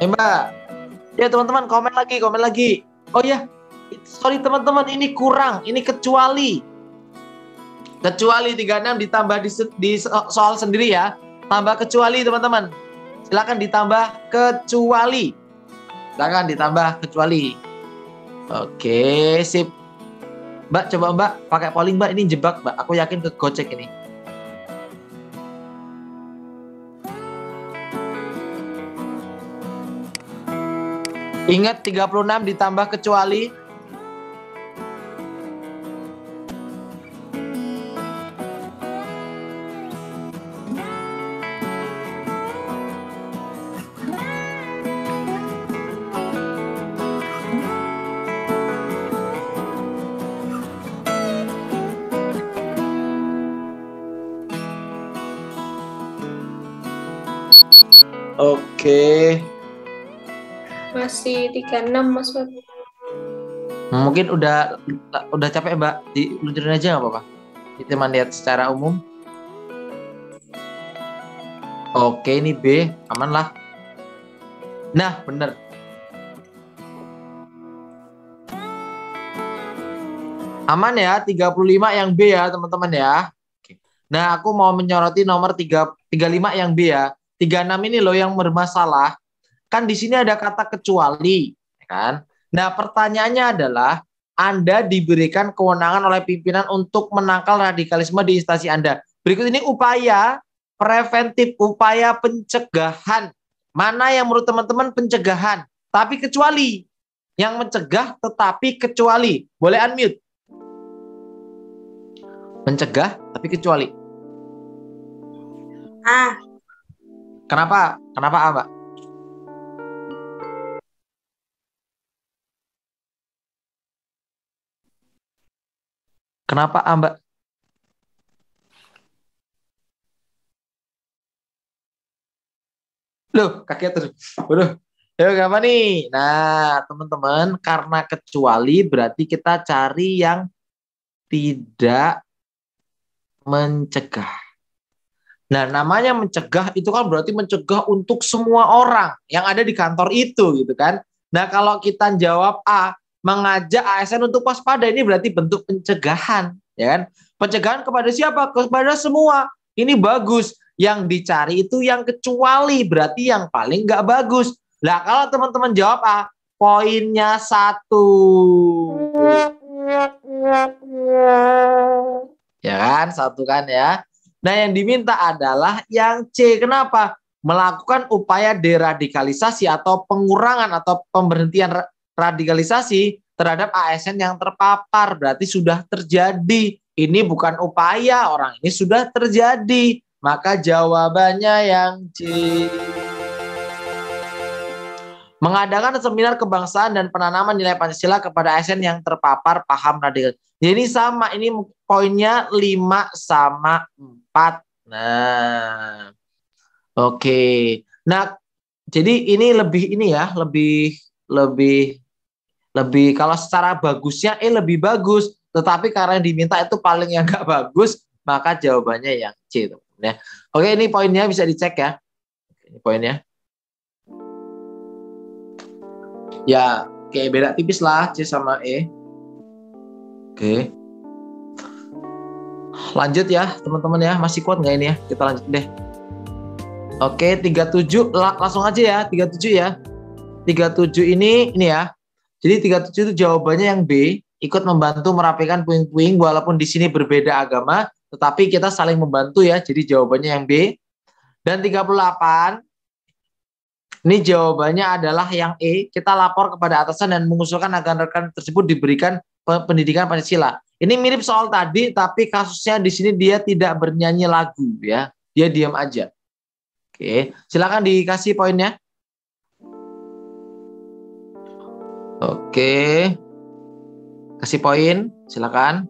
Mbak. Ya teman-teman, komen lagi. Oh ya, sorry teman-teman, ini kurang. Ini kecuali 36 ditambah di soal sendiri ya. Tambah kecuali teman-teman. Silakan ditambah kecuali. Oke, sip. Mbak, coba Mbak pakai polling Mbak, ini jebak Mbak. Aku yakin kegocek ini. Ingat 36 ditambah kecuali. Oke. Masih 36 Mas Fat. Mungkin udah capek Mbak, diluncurin aja nggak apa-apa. Kita lihat secara umum. Oke, ini B, aman lah. Nah, bener. Aman ya, 35 yang B ya teman-teman ya. Nah, aku mau menyoroti nomor 35 yang B ya. 36 ini loh yang bermasalah. Kan di sini ada kata kecuali, kan? Nah, pertanyaannya adalah Anda diberikan kewenangan oleh pimpinan untuk menangkal radikalisme di instansi Anda. Berikut ini upaya preventif, upaya pencegahan. Mana yang menurut teman-teman pencegahan? Tapi kecuali. Yang mencegah tetapi kecuali. Boleh unmute. Mencegah tapi kecuali. Kenapa? Kenapa A, Mbak? Kenapa A, Mbak? Loh, kaget terus. Waduh. Apa nih? Nah, teman-teman, karena kecuali berarti kita cari yang tidak mencegah. Nah, namanya mencegah itu kan berarti mencegah untuk semua orang yang ada di kantor itu, gitu kan. Nah, kalau kita jawab A, mengajak ASN untuk waspada, ini berarti bentuk pencegahan, ya kan? Pencegahan kepada siapa? Kepada semua. Ini bagus. Yang dicari itu yang kecuali, berarti yang paling nggak bagus. Nah, kalau teman-teman jawab A, poinnya 1. Ya kan, 1 kan ya. Nah, yang diminta adalah yang C. Kenapa? Melakukan upaya deradikalisasi atau pengurangan atau pemberhentian radikalisasi terhadap ASN yang terpapar. Berarti sudah terjadi. Ini bukan upaya, orang ini sudah terjadi. Maka jawabannya yang C. Mengadakan seminar kebangsaan dan penanaman nilai Pancasila kepada ASN yang terpapar paham radikal. Jadi sama, ini poinnya 5 sama 4. Nah, oke. Nah, jadi ini lebih kalau secara bagusnya lebih bagus. Tetapi karena yang diminta itu paling yang nggak bagus, maka jawabannya yang C. Ya. Oke, ini poinnya bisa dicek ya. Ini poinnya. Ya, kayak beda tipis lah C sama E. Oke. Lanjut ya, teman-teman ya. Masih kuat nggak ini ya? Kita lanjut deh. Oke, 37 langsung aja ya, 37 ya. 37 ini ya. Jadi 37 itu jawabannya yang B, ikut membantu merapikan puing-puing walaupun di sini berbeda agama, tetapi kita saling membantu ya. Jadi jawabannya yang B. Dan 38 ini jawabannya adalah yang E, kita lapor kepada atasan dan mengusulkan agar rekan tersebut diberikan pendidikan Pancasila. Ini mirip soal tadi, tapi kasusnya di sini dia tidak bernyanyi lagu ya, dia diam aja. Oke, silakan dikasih poinnya. Oke, kasih poin, silakan.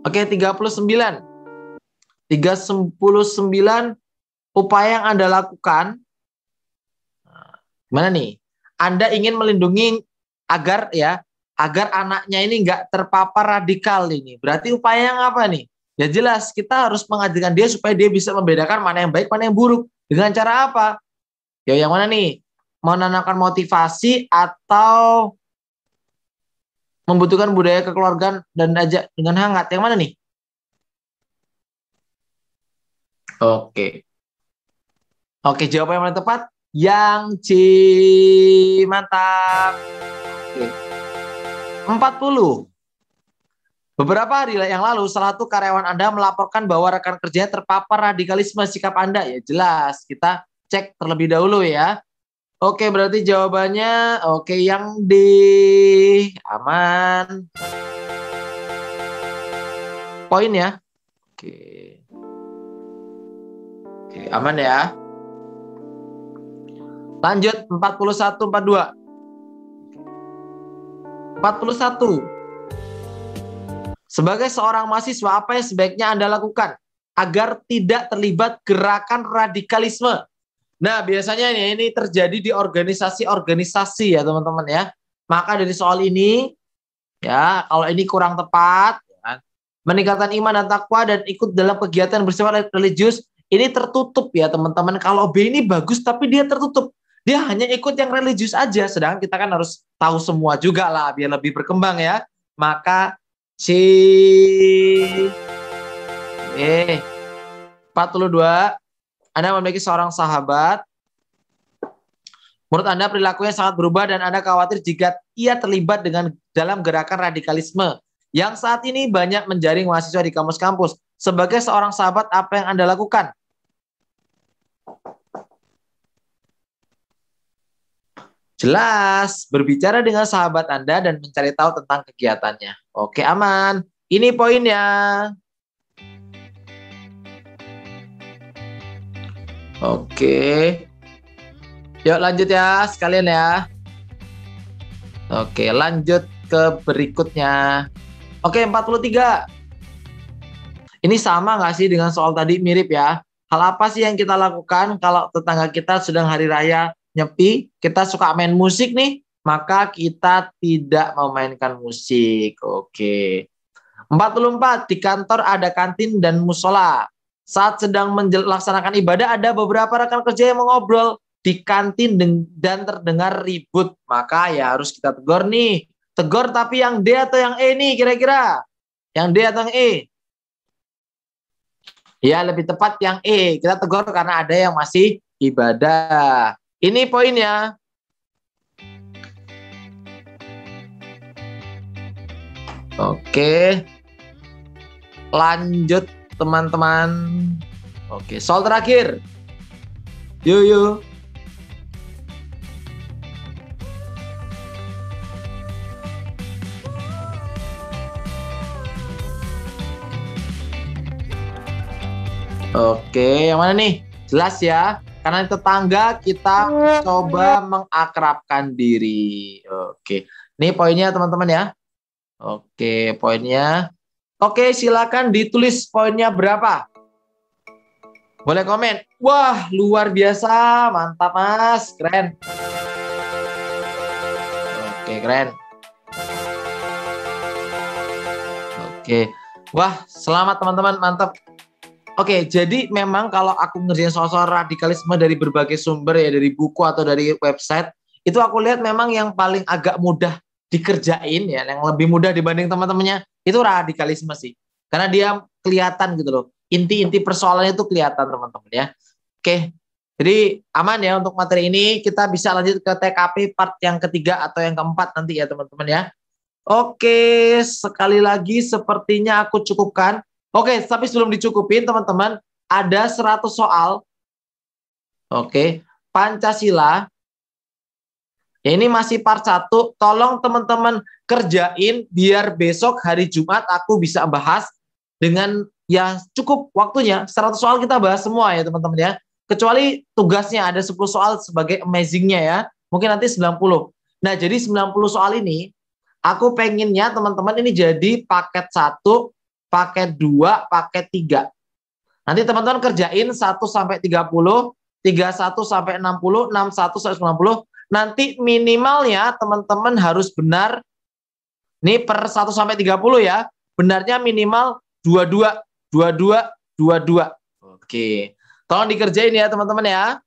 Oke, 39. 39 upaya yang Anda lakukan. Gimana nih? Anda ingin melindungi agar anaknya ini nggak terpapar radikal ini. Berarti upaya yang apa nih? Ya jelas, kita harus mengajarkan dia supaya dia bisa membedakan mana yang baik, mana yang buruk. Dengan cara apa? Ya yang mana nih? Menanamkan motivasi atau membutuhkan budaya kekeluargaan dan ajak dengan hangat. Yang mana nih? Oke, jawaban yang paling tepat yang C. Mantap. Oke. 40. Beberapa hari yang lalu, salah satu karyawan Anda melaporkan bahwa rekan kerjanya terpapar radikalisme. Sikap Anda ya jelas. Kita cek terlebih dahulu ya. Oke, berarti jawabannya yang D. Aman. Poin ya. Oke, aman ya. Lanjut 41, 42. 41. Sebagai seorang mahasiswa, apa yang sebaiknya Anda lakukan? agar tidak terlibat gerakan radikalisme. Nah, biasanya ini terjadi di organisasi-organisasi ya teman-teman ya. Maka dari soal ini, ya kalau ini kurang tepat, ya, meningkatkan iman dan takwa dan ikut dalam kegiatan bersifat religius, ini tertutup ya teman-teman. Kalau B ini bagus tapi dia tertutup. Dia hanya ikut yang religius aja, sedangkan kita kan harus tahu semua juga lah biar lebih berkembang ya. Maka C 42, Anda memiliki seorang sahabat. Menurut Anda perilakunya sangat berubah dan Anda khawatir jika ia terlibat dalam gerakan radikalisme yang saat ini banyak menjaring mahasiswa di kampus-kampus. Sebagai seorang sahabat, apa yang Anda lakukan? Jelas, berbicara dengan sahabat Anda dan mencari tahu tentang kegiatannya. Oke, aman. Ini poinnya. Oke. Yuk lanjut ya sekalian ya. Oke, lanjut ke berikutnya. Oke, 43. Ini sama nggak sih dengan soal tadi? Mirip ya. Hal apa sih yang kita lakukan kalau tetangga kita sedang hari raya nyepi, kita suka main musik nih, maka kita tidak memainkan musik. Oke. 44, di kantor ada kantin dan musola. Saat sedang melaksanakan ibadah, ada beberapa rekan kerja yang mengobrol di kantin dan terdengar ribut. Maka ya harus kita tegur nih. Tegur tapi yang D atau yang E nih kira-kira? Yang D atau yang E? Ya lebih tepat yang E. Kita tegur karena ada yang masih ibadah. Ini poinnya. Oke. Lanjut teman-teman. Oke, soal terakhir. Yuk. Oke, yang mana nih? Jelas ya. Karena tetangga kita coba mengakrabkan diri. Oke, ini poinnya teman-teman ya. Oke, poinnya. Oke, silakan ditulis poinnya berapa. Boleh komen. Wah, luar biasa. Mantap, Mas. Keren. Oke, keren. Oke. Wah, selamat teman-teman. Mantap. Oke, jadi memang kalau aku ngerjain soal-soal radikalisme dari berbagai sumber ya, dari buku atau dari website, itu aku lihat memang yang paling agak mudah dikerjain ya, yang lebih mudah dibanding teman-temannya, itu radikalisme sih. Karena dia kelihatan gitu loh, inti-inti persoalannya itu kelihatan teman-teman ya. Oke, jadi aman ya untuk materi ini, kita bisa lanjut ke TKP part yang ketiga atau yang keempat nanti ya teman-teman ya. Oke, sekali lagi sepertinya aku cukupkan. Oke, tapi sebelum dicukupin teman-teman, ada 100 soal. Oke, Pancasila. Ya, ini masih part 1. Tolong teman-teman kerjain biar besok hari Jumat aku bisa bahas dengan ya cukup waktunya. 100 soal kita bahas semua ya teman-teman ya. Kecuali tugasnya ada 10 soal sebagai amazingnya ya. Mungkin nanti 90. Nah, jadi 90 soal ini aku pengennya teman-teman ini jadi paket 1, paket 2, paket 3. Nanti teman-teman kerjain 1 sampai 30, 31 sampai 60, 61 sampai 90. Nanti minimalnya teman-teman harus benar. Ini per 1 sampai 30 ya. Benarnya minimal 22, 22, 22. Oke. Tolong dikerjain ya teman-teman ya.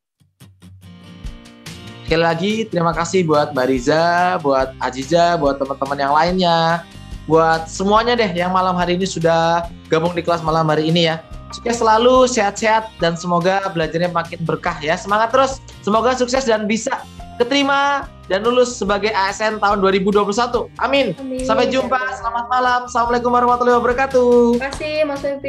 Sekali lagi terima kasih buat Mbak Riza, buat Aziza, buat teman-teman yang lainnya. Buat semuanya deh yang malam hari ini sudah gabung di kelas malam hari ini ya. Sukses selalu, sehat-sehat, dan semoga belajarnya makin berkah ya. Semangat terus, semoga sukses dan bisa keterima dan lulus sebagai ASN tahun 2021. Amin. Amin. Sampai jumpa, selamat malam. Assalamualaikum warahmatullahi wabarakatuh. Terima kasih Mas Febi.